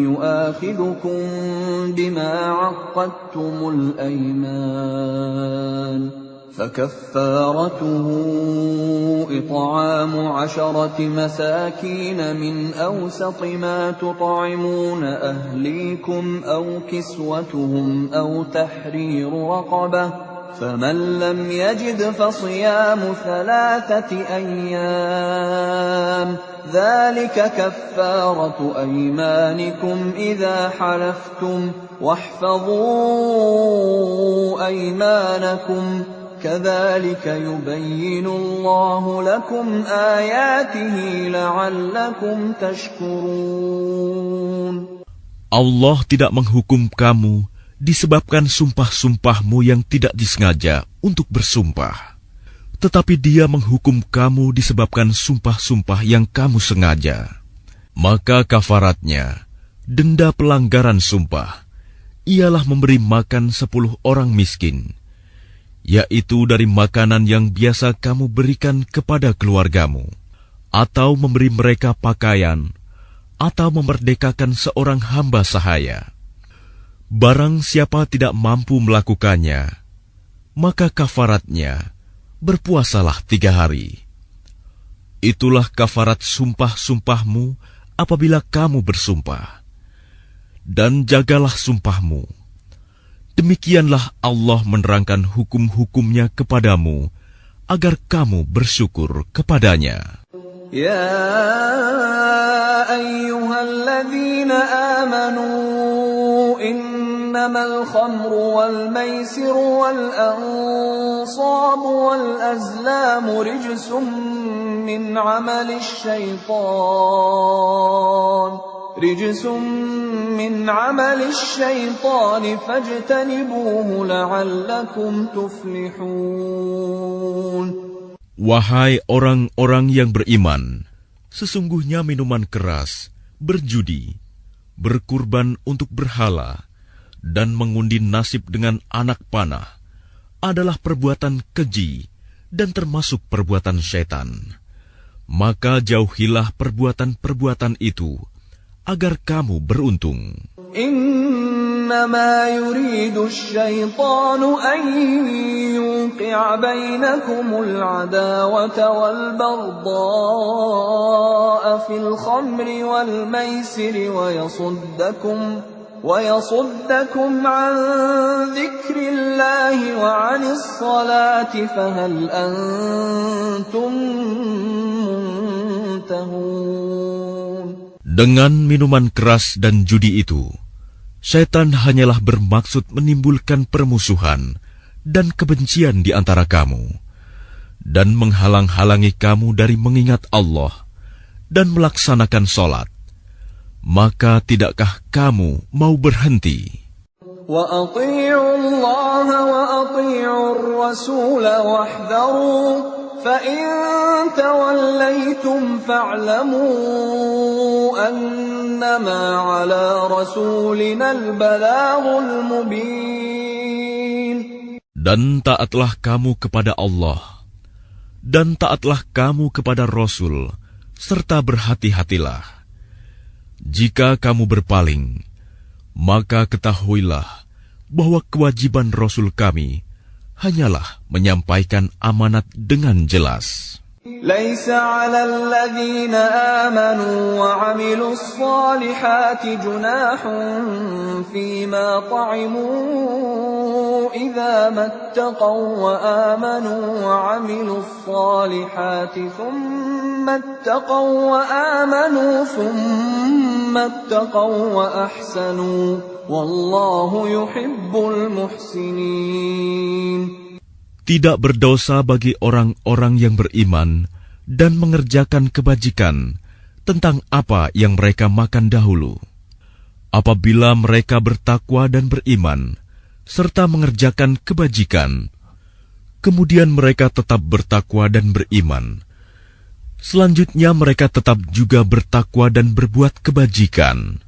يؤاخذكم بما عقدتم الأيمان فكفارته إطعام 10 مساكين من أوسط ما تطعمون أهليكم أو كسوتهم أو تحرير رقبة فمن لم يجد فصيام 3 أيام ذلك كفارة أيمانكم إذا حلفتم واحفظوا أيمانكم كذلك يبين الله لكم آياته لعلكم تشكرون. Allah tidak menghukum kamu disebabkan sumpah-sumpahmu yang tidak disengaja untuk bersumpah, tetapi Dia menghukum kamu disebabkan sumpah-sumpah yang kamu sengaja. Maka kafaratnya, denda pelanggaran sumpah, ialah memberi makan 10 orang miskin, yaitu dari makanan yang biasa kamu berikan kepada keluargamu, atau memberi mereka pakaian, atau memerdekakan seorang hamba sahaya. Barang siapa tidak mampu melakukannya, maka kafaratnya berpuasalah 3 hari. Itulah kafarat sumpah-sumpahmu apabila kamu bersumpah. Dan jagalah sumpahmu. Demikianlah Allah menerangkan hukum-hukumnya kepadamu, agar kamu bersyukur kepadanya. Ya ayyuhalladzina amanu innamal khamru wal maisiru wal ansabu wal azlamu rijsum min amalis syaitan fajtanibuhu la'allakum tuflihun. Wahai orang-orang yang beriman, sesungguhnya minuman keras, berjudi, berkurban untuk berhala, dan mengundi nasib dengan anak panah adalah perbuatan keji dan termasuk perbuatan syaitan. Maka jauhilah perbuatan-perbuatan itu, agar kamu beruntung. Innama yuridu asy-syaitanu an yuqi'a bainakumul 'adawata wal baghdha'a fil khamri wal maisiri wa yasuddakum 'an dzikrillahi wa 'anis salati fahal antum muntahun. Dengan minuman keras dan judi itu, syaitan hanyalah bermaksud menimbulkan permusuhan dan kebencian di antara kamu, dan menghalang-halangi kamu dari mengingat Allah dan melaksanakan sholat. Maka tidakkah kamu mau berhenti? Wa ati'u Allah wa ati'u ar-rasul wahdharu فَإِن تَوَلَّيْتُمْ فَاعْلَمُوا أَنَّمَا عَلَى رَسُولِنَا الْبَلَاغُ الْمُبِينُ. Dan taatlah kamu kepada Allah, dan taatlah kamu kepada Rasul, serta berhati-hatilah. Jika kamu berpaling, maka ketahuilah bahwa kewajiban Rasul kami hanyalah menyampaikan amanat dengan jelas. لَيْسَ عَلَى الَّذِينَ آمَنُوا وَعَمِلُوا الصَّالِحَاتِ جُنَاحٌ فِيمَا طَعِمُوا إِذَا مَا اتَّقَوا وَآمَنُوا وَعَمِلُوا الصَّالِحَاتِ ثُمَّ اتَّقَوا وَآمَنُوا ثُمَّ اتَّقَوا وَأَحْسَنُوا وَاللَّهُ يُحِبُّ الْمُحْسِنِينَ. Tidak berdosa bagi orang-orang yang beriman dan mengerjakan kebajikan tentang apa yang mereka makan dahulu. Apabila mereka bertakwa dan beriman, serta mengerjakan kebajikan, kemudian mereka tetap bertakwa dan beriman. Selanjutnya mereka tetap juga bertakwa dan berbuat kebajikan.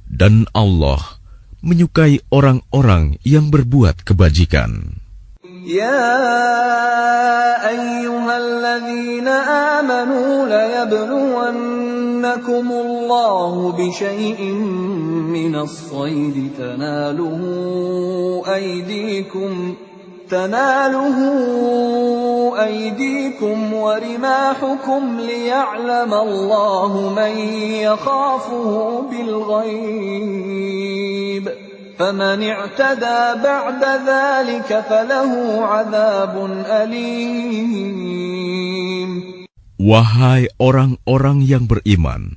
Dan Allah menyukai orang-orang yang berbuat kebajikan. يا أيها الذين آمنوا ليبلونكم الله بشيء من الصيد تناله أيديكم ورماحكم ليعلم الله من يخافه بالغيب فمن اعتدى بعد ذلك فله عذاب أليم. Wahai orang-orang yang beriman,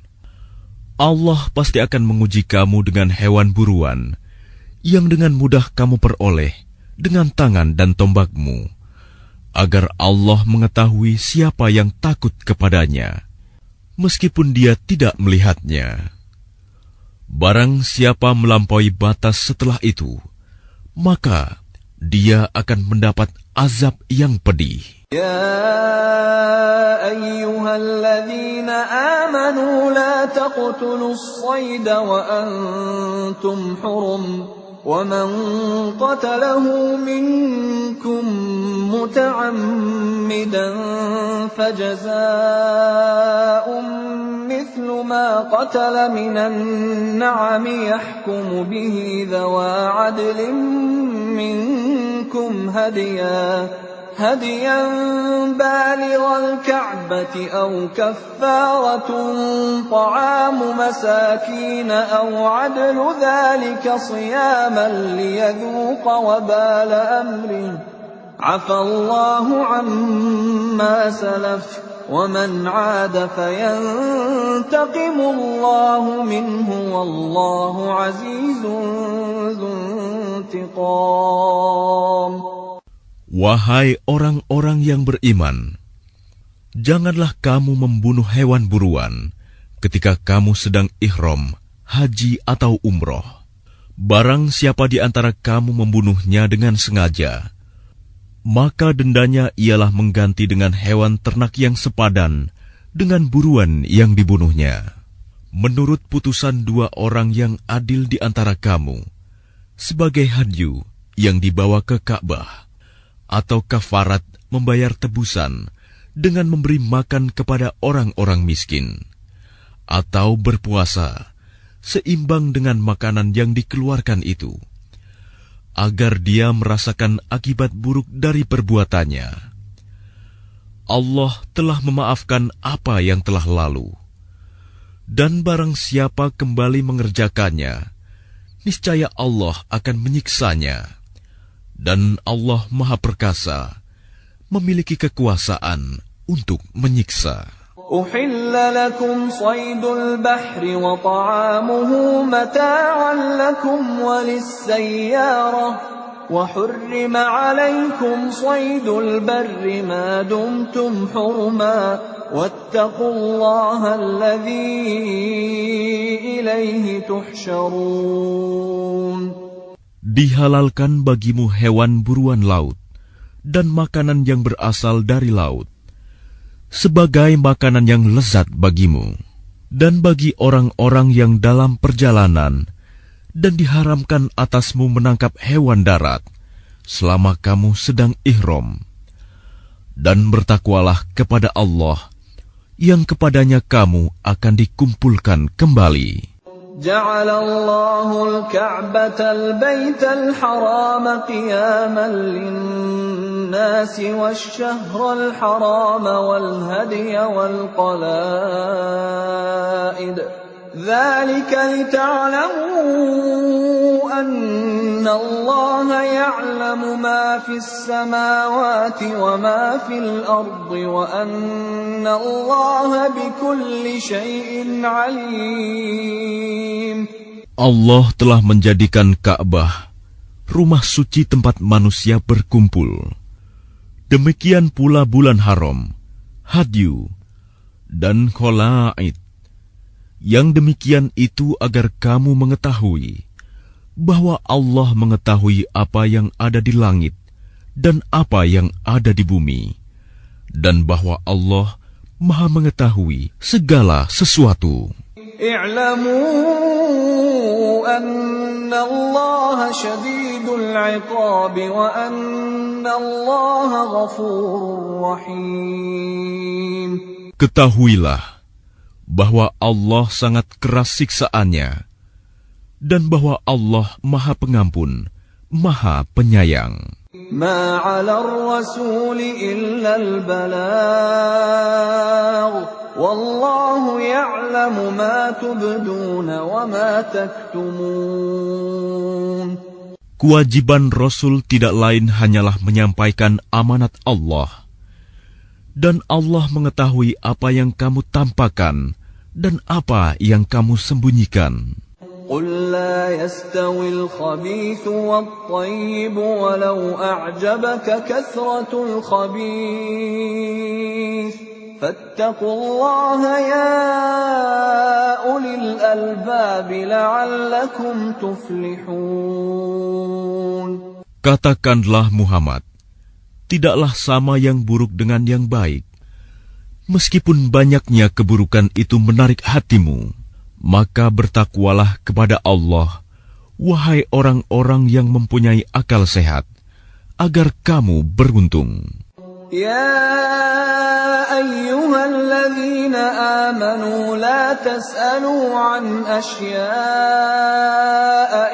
Allah pasti akan menguji kamu dengan hewan buruan yang dengan mudah kamu peroleh dengan tangan dan tombakmu, agar Allah mengetahui siapa yang takut kepadanya, meskipun dia tidak melihatnya. Barang siapa melampaui batas setelah itu, maka dia akan mendapat azab yang pedih. يا أيها الذين آمنوا لا تقتلوا الصيد وأنتم حرم ومن قتله منكم متعمدا فجزاء مثل ما قتل من النعم يحكم به ذوى عدل منكم هديا بالغ الكعبة أو كفارة طعام مساكين أو عدل ذلك صياما ليذوق وبال أمره عفى الله عما سلف ومن عاد فينتقم الله منه والله عزيز ذو انتقام. Wahai orang-orang yang beriman, janganlah kamu membunuh hewan buruan ketika kamu sedang ihram, haji atau umroh. Barang siapa di antara kamu membunuhnya dengan sengaja, maka dendanya ialah mengganti dengan hewan ternak yang sepadan dengan buruan yang dibunuhnya. Menurut putusan dua orang yang adil di antara kamu, sebagai hadyu yang dibawa ke Ka'bah, atau kafarat membayar tebusan dengan memberi makan kepada orang-orang miskin, atau berpuasa seimbang dengan makanan yang dikeluarkan itu, agar dia merasakan akibat buruk dari perbuatannya. Allah telah memaafkan apa yang telah lalu, dan barang siapa kembali mengerjakannya, niscaya Allah akan menyiksanya. Dan Allah Maha Perkasa, memiliki kekuasaan untuk menyiksa. أحل لكم صيد البحر وطعامه متاعا لكم وللسيارة وحرم عليكم صيد البر ما دمتم حرما واتقوا الله الذي إليه تحشرون. Dihalalkan bagimu hewan buruan laut dan makanan yang berasal dari laut, sebagai makanan yang lezat bagimu, dan bagi orang-orang yang dalam perjalanan, dan diharamkan atasmu menangkap hewan darat selama kamu sedang ihram. Dan bertakwalah kepada Allah, yang kepadanya kamu akan dikumpulkan kembali. جعل الله الكعبة البيت الحرام قياما للناس والشهر الحرام والهدي والقلائد ذلك لتعلموا أن الله يعلم ما في السماوات وما في الأرض وأن الله بكل شيء عليم. Allah telah menjadikan Ka'bah rumah suci tempat manusia berkumpul. Demikian pula bulan haram, hadyu, dan kholaid. Yang demikian itu agar kamu mengetahui bahwa Allah mengetahui apa yang ada di langit dan apa yang ada di bumi, dan bahwa Allah Maha mengetahui segala sesuatu. i'lamu anna Allah syadidul 'iqab wa anna Allah ghafurur rahim. Ketahuilah bahwa Allah sangat keras siksaannya, dan bahwa Allah Maha Pengampun, Maha Penyayang. Ma 'ala ar-rasul illa al-balagh, wallahu ya'lamu ma tubduna wa ma taktumun. Kewajiban Rasul tidak lain hanyalah menyampaikan amanat Allah, dan Allah mengetahui apa yang kamu tampakkan dan apa yang kamu sembunyikan. قل لا يستوي الخبيث والطيب ولو أعجبك كثرة الخبيث فاتقوا الله يا أولي الألباب لعلكم تفلحون. Katakanlah Muhammad, tidaklah sama yang buruk dengan yang baik. Meskipun banyaknya keburukan itu menarik hatimu, maka bertakwalah kepada Allah, wahai orang-orang yang mempunyai akal sehat, agar kamu beruntung. يا أيها الذين آمنوا لا تسألوا عن أشياء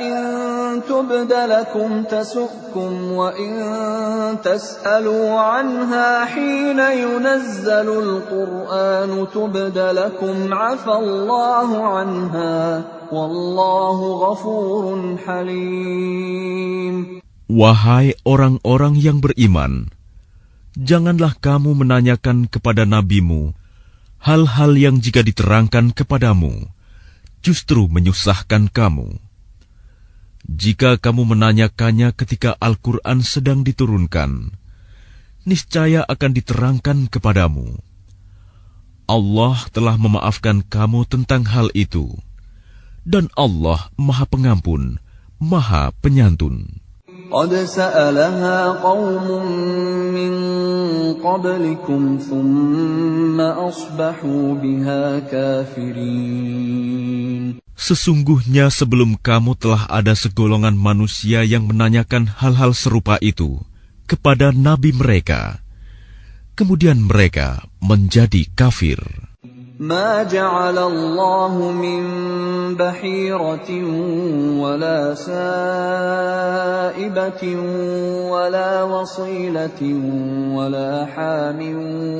إن تبد لكم تسؤكم وإن تسألوا عنها حين ينزل القرآن تبد لكم عفى الله عنها والله غفور حليم. Wahai orang-orang yang beriman, janganlah kamu menanyakan kepada nabimu hal-hal yang jika diterangkan kepadamu, justru menyusahkan kamu. Jika kamu menanyakannya ketika Al-Quran sedang diturunkan, niscaya akan diterangkan kepadamu. Allah telah memaafkan kamu tentang hal itu, dan Allah Maha Pengampun, Maha Penyantun. قد سألها قوم من قبلكم ثم أصبحوا بها كافرين. Sesungguhnya sebelum kamu telah ada segolongan manusia yang menanyakan hal-hal serupa itu kepada nabi mereka, kemudian mereka menjadi kafir. ما جعل الله من بحيرة ولا سائبة ولا وصيلة ولا حام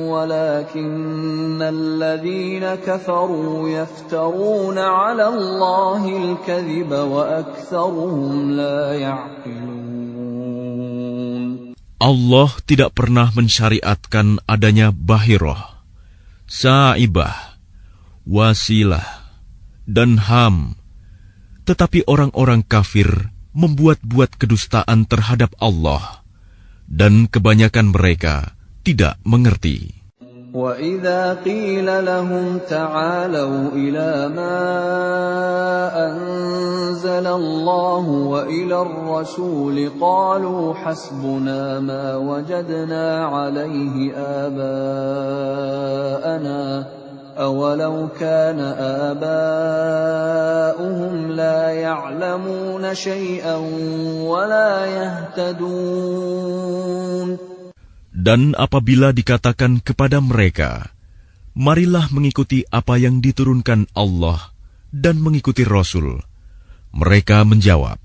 ولكن الذين كفروا يفترون على الله الكذب وأكثرهم لا يعقلون. Allah tidak pernah mensyariatkan adanya bahirah, sa'ibah, wasilah, dan ham. Tetapi orang-orang kafir membuat-buat kedustaan terhadap Allah, dan kebanyakan mereka tidak mengerti. وَإِذَا قِيلَ لَهُمْ تَعَالَوْا إِلَى مَا أَنزَلَ اللَّهُ وَإِلَى الرَّسُولِ قَالُوا حَسْبُنَا مَا وَجَدْنَا عَلَيْهِ آبَاءَنَا أَوَلَوْ كَانَ آبَاؤُهُمْ لَا يَعْلَمُونَ شَيْئًا وَلَا يَهْتَدُونَ. Dan apabila dikatakan kepada mereka, marilah mengikuti apa yang diturunkan Allah dan mengikuti Rasul, mereka menjawab,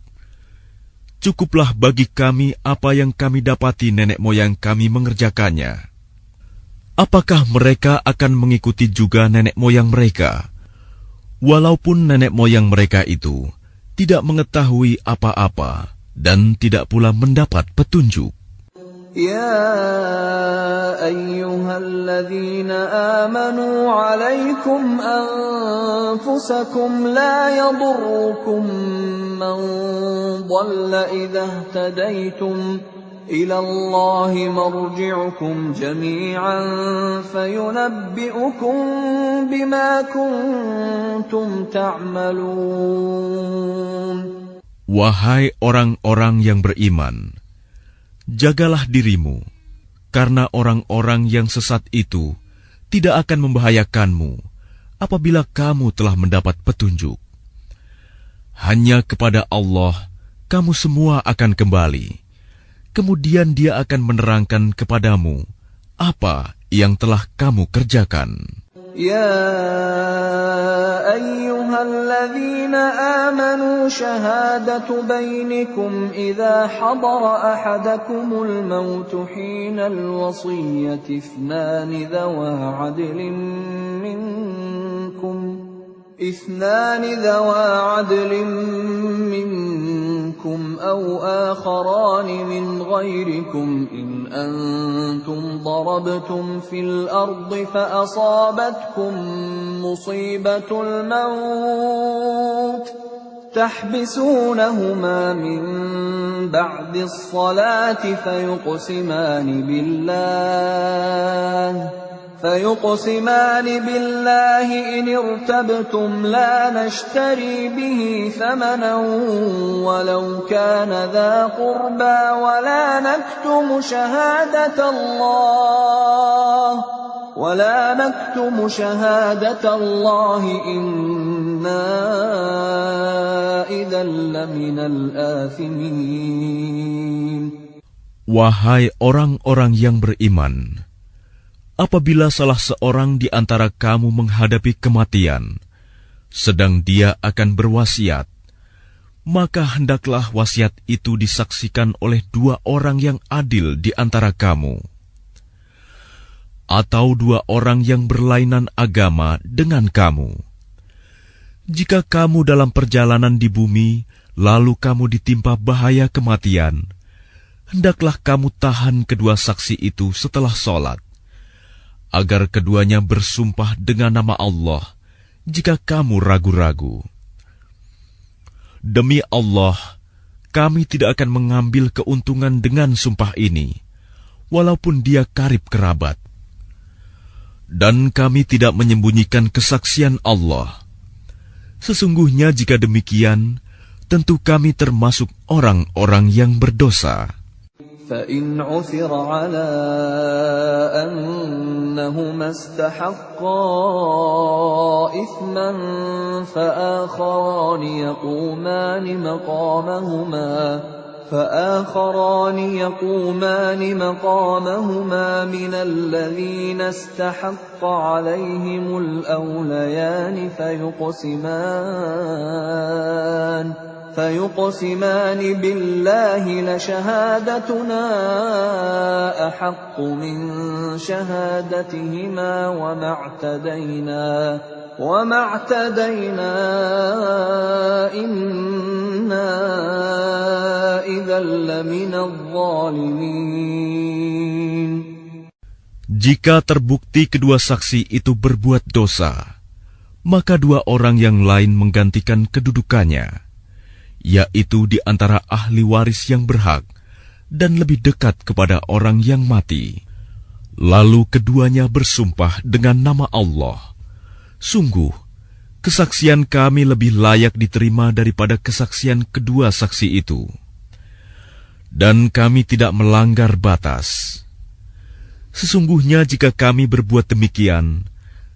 cukuplah bagi kami apa yang kami dapati nenek moyang kami mengerjakannya. Apakah mereka akan mengikuti juga nenek moyang mereka, walaupun nenek moyang mereka itu tidak mengetahui apa-apa dan tidak pula mendapat petunjuk? يا أيها الذين آمنوا عليكم أنفسكم لا يضركم من ضل إذا اهتديتم إلى الله مرجعكم جميعا فينبئكم بما كنتم تعملون. Wahai orang-orang yang beriman, jagalah dirimu, karena orang-orang yang sesat itu tidak akan membahayakanmu apabila kamu telah mendapat petunjuk. Hanya kepada Allah kamu semua akan kembali. Kemudian Dia akan menerangkan kepadamu apa yang telah kamu kerjakan. يا أيها الذين آمنوا شهادة بينكم إذا حضر أحدكم الموت حين الوصية اثنان ذوى عدل منكم أو آخران من غيركم إن أنتم ضربتم في الأرض فأصابتكم مصيبة الموت تحبسونهما من بعد الصلاة فيقسمان بالله إن ارتبتم لا نشتري به ثمنا ولو كان ذا قربى ولا نكتم شهادة الله إنا إذا لمن الآثمين. Wahai orang-orang yang beriman, apabila salah seorang di antara kamu menghadapi kematian, sedang dia akan berwasiat, maka hendaklah wasiat itu disaksikan oleh dua orang yang adil di antara kamu, atau dua orang yang berlainan agama dengan kamu. Jika kamu dalam perjalanan di bumi, lalu kamu ditimpa bahaya kematian, hendaklah kamu tahan kedua saksi itu setelah sholat, agar keduanya bersumpah dengan nama Allah jika kamu ragu-ragu. Demi Allah, kami tidak akan mengambil keuntungan dengan sumpah ini, walaupun dia karib kerabat. Dan kami tidak menyembunyikan kesaksian Allah. Sesungguhnya jika demikian, tentu kami termasuk orang-orang yang berdosa. فَإِنْ عُثِرَ عَلَىٰ أَنَّهُمَا اسْتَحَقَّا إِثْمًا فآخران يقومان مقامهما من الذين استحق عليهم الأوليان فيقسمان بالله لشهادتنا أحق من شهادتهما وما اعتدينا إنا إذا لمن الظالمين. Jika terbukti kedua saksi itu berbuat dosa, maka dua orang yang lain menggantikan kedudukannya, yaitu di antara ahli waris yang berhak dan lebih dekat kepada orang yang mati. Lalu keduanya bersumpah dengan nama Allah, "Sungguh, kesaksian kami lebih layak diterima daripada kesaksian kedua saksi itu. Dan kami tidak melanggar batas. Sesungguhnya jika kami berbuat demikian,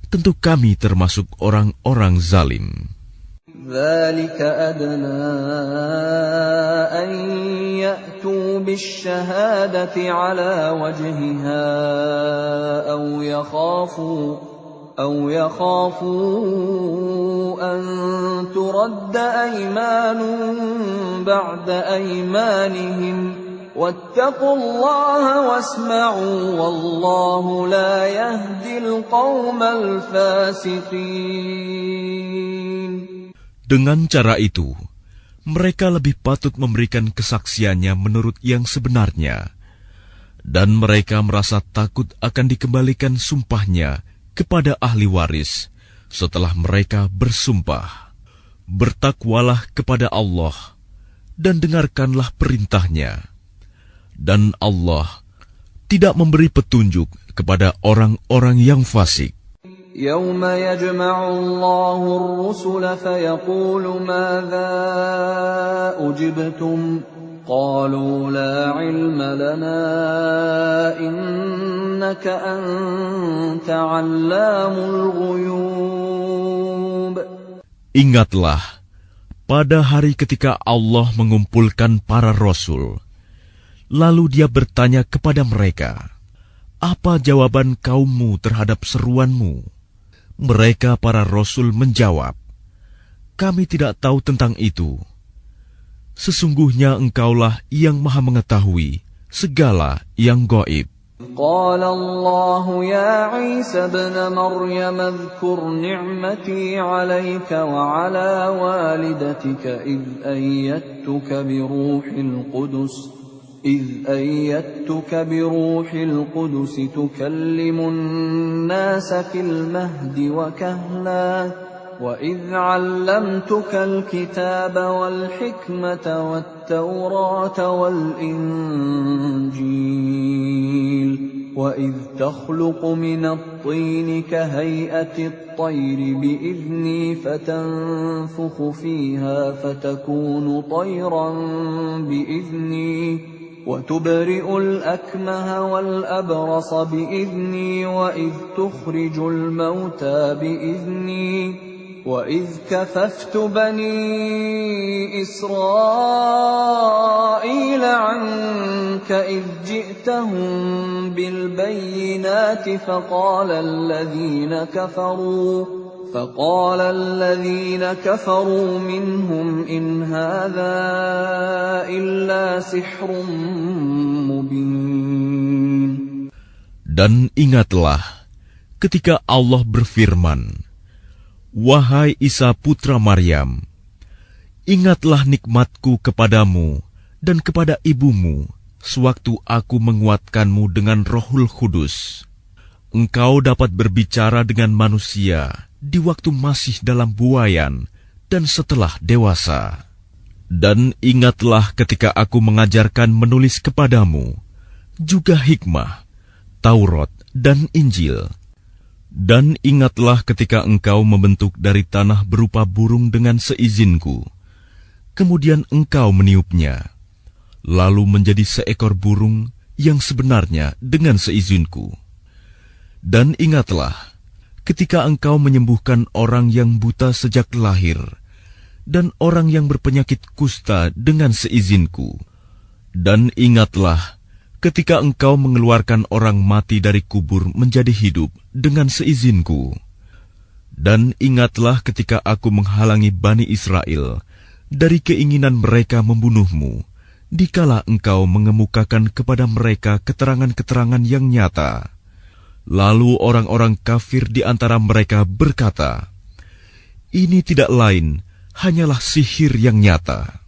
tentu kami termasuk orang-orang zalim." ذلك أدنى أن يأتوا بالشهادة على وجهها أو يخافوا أن ترد أيمان بعد أيمانهم واتقوا الله واسمعوا والله لا يهدي القوم الفاسقين. Dengan cara itu, mereka lebih patut memberikan kesaksiannya menurut yang sebenarnya, dan mereka merasa takut akan dikembalikan sumpahnya kepada ahli waris setelah mereka bersumpah. Bertakwalah kepada Allah dan dengarkanlah perintahnya. Dan Allah tidak memberi petunjuk kepada orang-orang yang fasik. يوم يجمع الله الرسل فيقول ماذا أجبتم قالوا لا علم لنا إنك أنت علام الغيوب. Ingatlah, pada hari ketika Allah mengumpulkan para rasul, lalu Dia bertanya kepada mereka, "Apa jawaban kaummu terhadap seruanmu?" Mereka para rasul menjawab, "Kami tidak tahu tentang itu. Sesungguhnya Engkaulah yang Maha mengetahui segala yang gaib." قال الله يا عيسى ابن مريم اذكر نعمتي عليك وعلى والدتك إذ أيدتك بروح القدس تكلم الناس في المهد وكهلا وإذ علمتك الكتاب والحكمة والتوراة والإنجيل وإذ تخلق من الطين كهيئة الطير بإذني فتنفخ فيها فتكون طيرا بإذني وتبرئ الأكمه والأبرص بإذني وإذ تخرج الموتى بإذني وإذ كففت بني إسرائيل عنك إذ جئتهم بالبينات فقال الذين كفروا منهم إن هذا إلا سحر مبين. Dan ingatlah ketika Allah berfirman, "Wahai Isa putra Maryam, ingatlah nikmatku kepadamu dan kepada ibumu sewaktu aku menguatkanmu dengan Rohul Kudus. Engkau dapat berbicara dengan manusia di waktu masih dalam buayan dan setelah dewasa. Dan ingatlah ketika aku mengajarkan menulis kepadamu, juga hikmah, Taurat dan Injil. Dan ingatlah ketika engkau membentuk dari tanah berupa burung dengan seizinku, kemudian engkau meniupnya, lalu menjadi seekor burung yang sebenarnya dengan seizinku. Dan ingatlah ketika engkau menyembuhkan orang yang buta sejak lahir, dan orang yang berpenyakit kusta dengan seizinku. Dan ingatlah ketika engkau mengeluarkan orang mati dari kubur menjadi hidup dengan seizinku. Dan ingatlah ketika aku menghalangi Bani Israel dari keinginan mereka membunuhmu, dikala engkau mengemukakan kepada mereka keterangan-keterangan yang nyata. Lalu orang-orang kafir di antara mereka berkata, "Ini tidak lain hanyalah sihir yang nyata."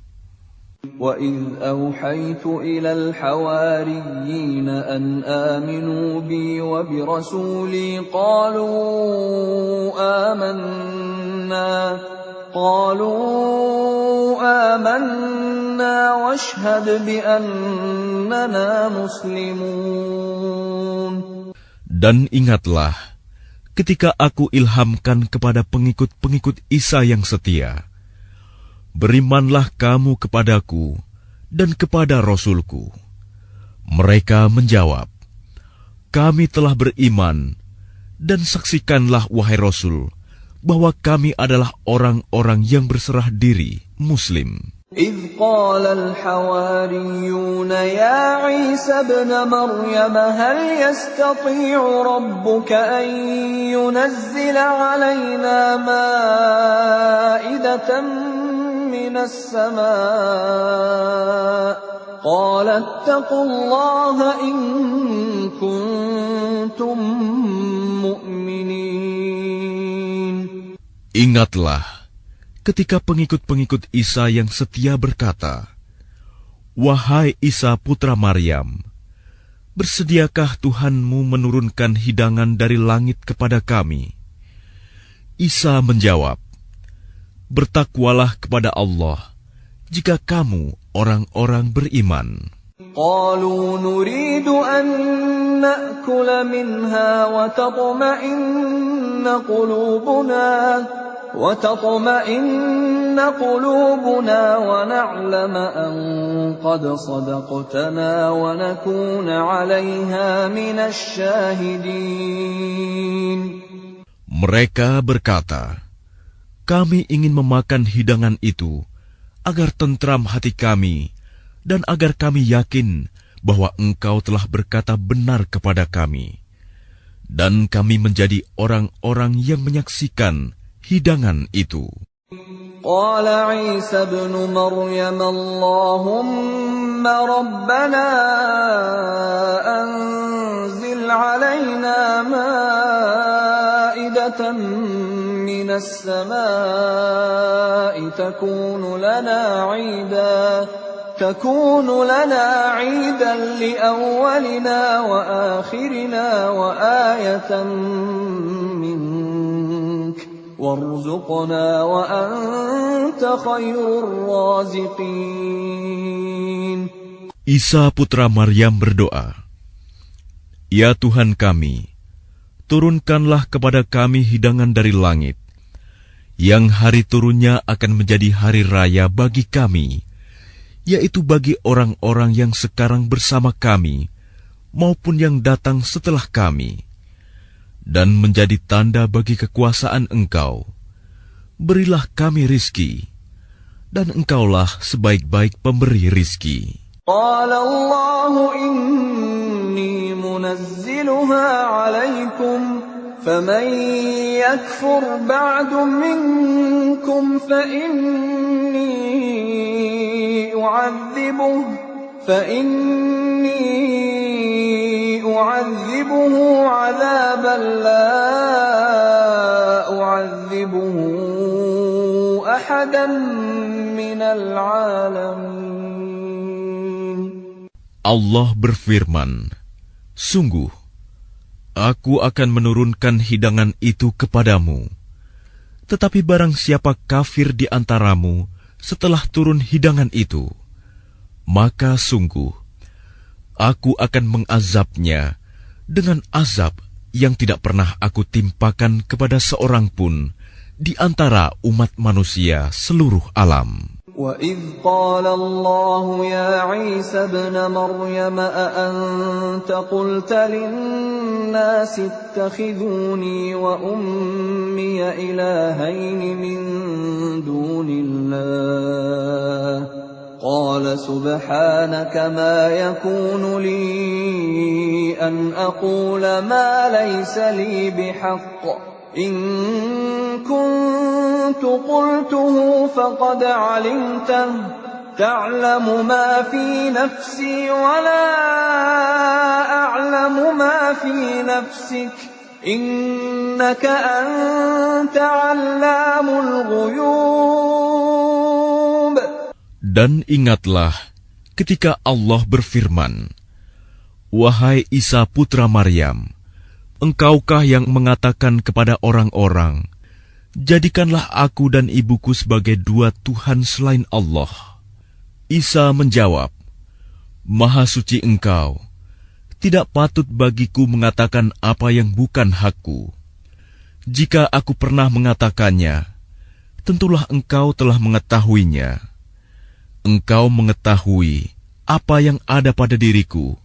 وَإِذْ أَوْحَيْتُ إِلَى الْحَوَارِيِّينَ أَنْ آمِنُوا بِي وَبِرَسُولِي قَالُوا آمَنَّا وَاشْهَدْ بِأَنَّنَا مُسْلِمُونَ. Dan ingatlah ketika aku ilhamkan kepada pengikut-pengikut Isa yang setia, berimanlah kamu kepadaku dan kepada Rasulku. Mereka menjawab, kami telah beriman, dan saksikanlah wahai Rasul, bahwa kami adalah orang-orang yang berserah diri, Muslim. إذ قال الحواريون يا عيسى ابن مريم هل يستطيع ربك أن ينزل علينا مائدة من السماء قال اتقوا الله إن كنتم مؤمنين. Ingatlah ketika pengikut-pengikut Isa yang setia berkata, wahai Isa putra Maryam, bersediakah Tuhanmu menurunkan hidangan dari langit kepada kami? Isa menjawab, bertakwalah kepada Allah jika kamu orang-orang beriman. قالوا نريد أن نأكل منها وتطمئن قلوبنا ونعلم أن قد صدقتنا ونكون عليها من الشاهدين. Mereka berkata, kami ingin memakan hidangan itu agar tentram hati kami dan agar kami yakin bahwa engkau telah berkata benar kepada kami, dan kami menjadi orang-orang yang menyaksikan hidangan itu. Qala Isa ibn Maryam Allahumma rabbana anzil alaina ma'idatan minas samaa'i takunu lana 'iidan li'awwalina wa akhirina wa ayatan mink warzuqna wa anta khairur raziqin. Isa putra Maryam berdoa, ya Tuhan kami, turunkanlah kepada kami hidangan dari langit, yang hari turunnya akan menjadi hari raya bagi kami, yaitu bagi orang-orang yang sekarang bersama kami, maupun yang datang setelah kami, dan menjadi tanda bagi kekuasaan Engkau. Berilah kami rizki, dan Engkaulah sebaik-baik pemberi rizki. Qala Allahu inni munazziluha alaikum, faman yakfur ba'du minkum fa inni u'adhibuhu 'adhaban la u'adhibuhu ahadan minal 'alamin. Allah berfirman, sungguh, aku akan menurunkan hidangan itu kepadamu. Tetapi barang siapa kafir di antaramu setelah turun hidangan itu, maka sungguh, aku akan mengazabnya dengan azab yang tidak pernah aku timpakan kepada seorang pun di antara umat manusia seluruh alam. وَإِذْ قَالَ اللَّهُ يَا عِيسَى ابْنَ مَرْيَمَ أَأَنْتَ قُلْتَ لِلنَّاسِ اتَّخِذُونِي وَأُمِّيَ إِلَٰهَيْنِ مِن دُونِ اللَّهِ قَالَ سُبْحَانَكَ مَا يَكُونُ لِي أَنْ أَقُولَ مَا لَيْسَ لِي بِحَقٍّ إن كنت قلته فقد علمته تعلم ما في نفسي ولا أعلم ما في نفسك إنك أنت علام الغيوب. Dan ingatlah ketika Allah berfirman, wahai Isa putra Maryam, engkaukah yang mengatakan kepada orang-orang, jadikanlah aku dan ibuku sebagai dua Tuhan selain Allah? Isa menjawab, Maha suci Engkau, Tidak patut bagiku mengatakan apa yang bukan hakku. Jika aku pernah mengatakannya, tentulah engkau telah mengetahuinya. Engkau mengetahui apa yang ada pada diriku,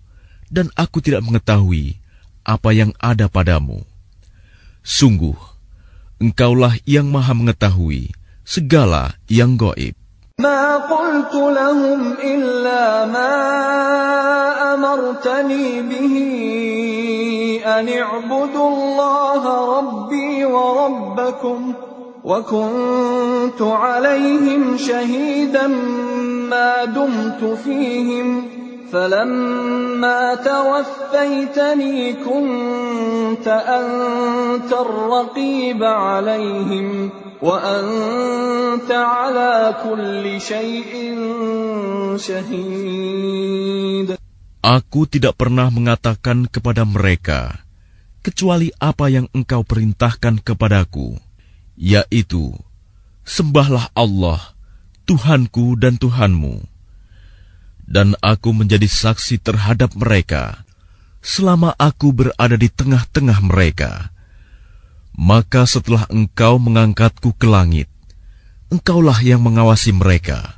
dan aku tidak mengetahui apa yang ada padamu. Sungguh, engkaulah yang maha mengetahui segala yang gaib. ما قلت لهم إلا ما أمرتني به أن اعبدوا الله ربي وربكم وكنت عليهم شهيدا ما دمت فيهم فلما توفيتني كنت أنت الرقيب عليهم وأنت على كل شيء شهيد. Aku tidak pernah mengatakan kepada mereka kecuali apa yang engkau perintahkan kepadaku, yaitu, sembahlah Allah, Tuhanku dan Tuhanmu. Dan aku menjadi saksi terhadap mereka selama aku berada di tengah-tengah mereka. Maka setelah engkau mengangkatku ke langit, engkaulah yang mengawasi mereka,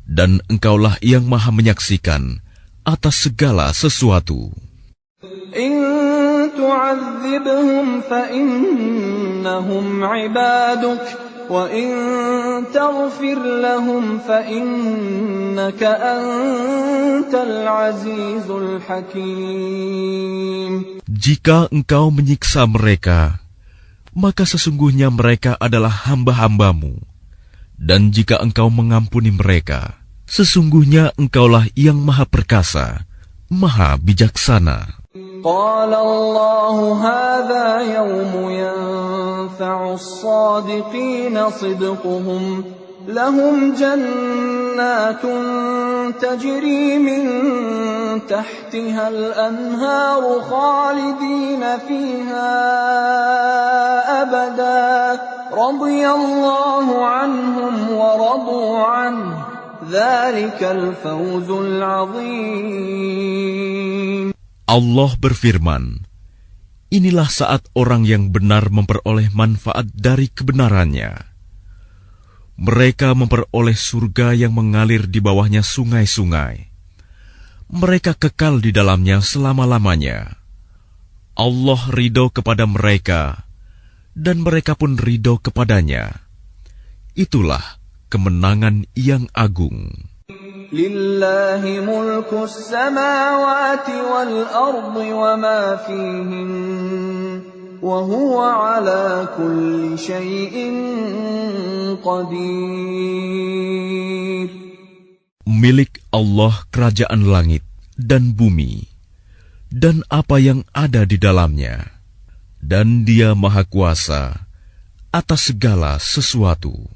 dan engkaulah yang maha menyaksikan atas segala sesuatu. In tu'adzibhum fa innahum 'ibaduk wa in taghfir lahum fa innaka antal 'azizul hakim. Jika engkau menyiksa mereka, maka sesungguhnya mereka adalah hamba-hambamu. Dan jika engkau mengampuni mereka, sesungguhnya engkaulah yang maha perkasa, maha bijaksana. Qala Allahu hadha yawmu yanfa'u as-sadiqina sidquhum lahum jannatun tajri min tahtiha al-anharu khalidina fiha abada radiyallahu anhum wa radu anhu dzalikal fawzul 'adzim. Allah berfirman, inilah saat orang yang benar memperoleh manfaat dari kebenarannya. Mereka memperoleh surga yang mengalir di bawahnya sungai-sungai. Mereka kekal di dalamnya selama-lamanya. Allah ridho kepada mereka, dan mereka pun ridho kepadanya. Itulah kemenangan yang agung. Lillahi mulkus samawati wal ardi wa ma fihin wa huwa ala kulli syai'in qadir. Milik Allah kerajaan langit dan bumi dan apa yang ada di dalamnya, dan Dia maha kuasa atas segala sesuatu.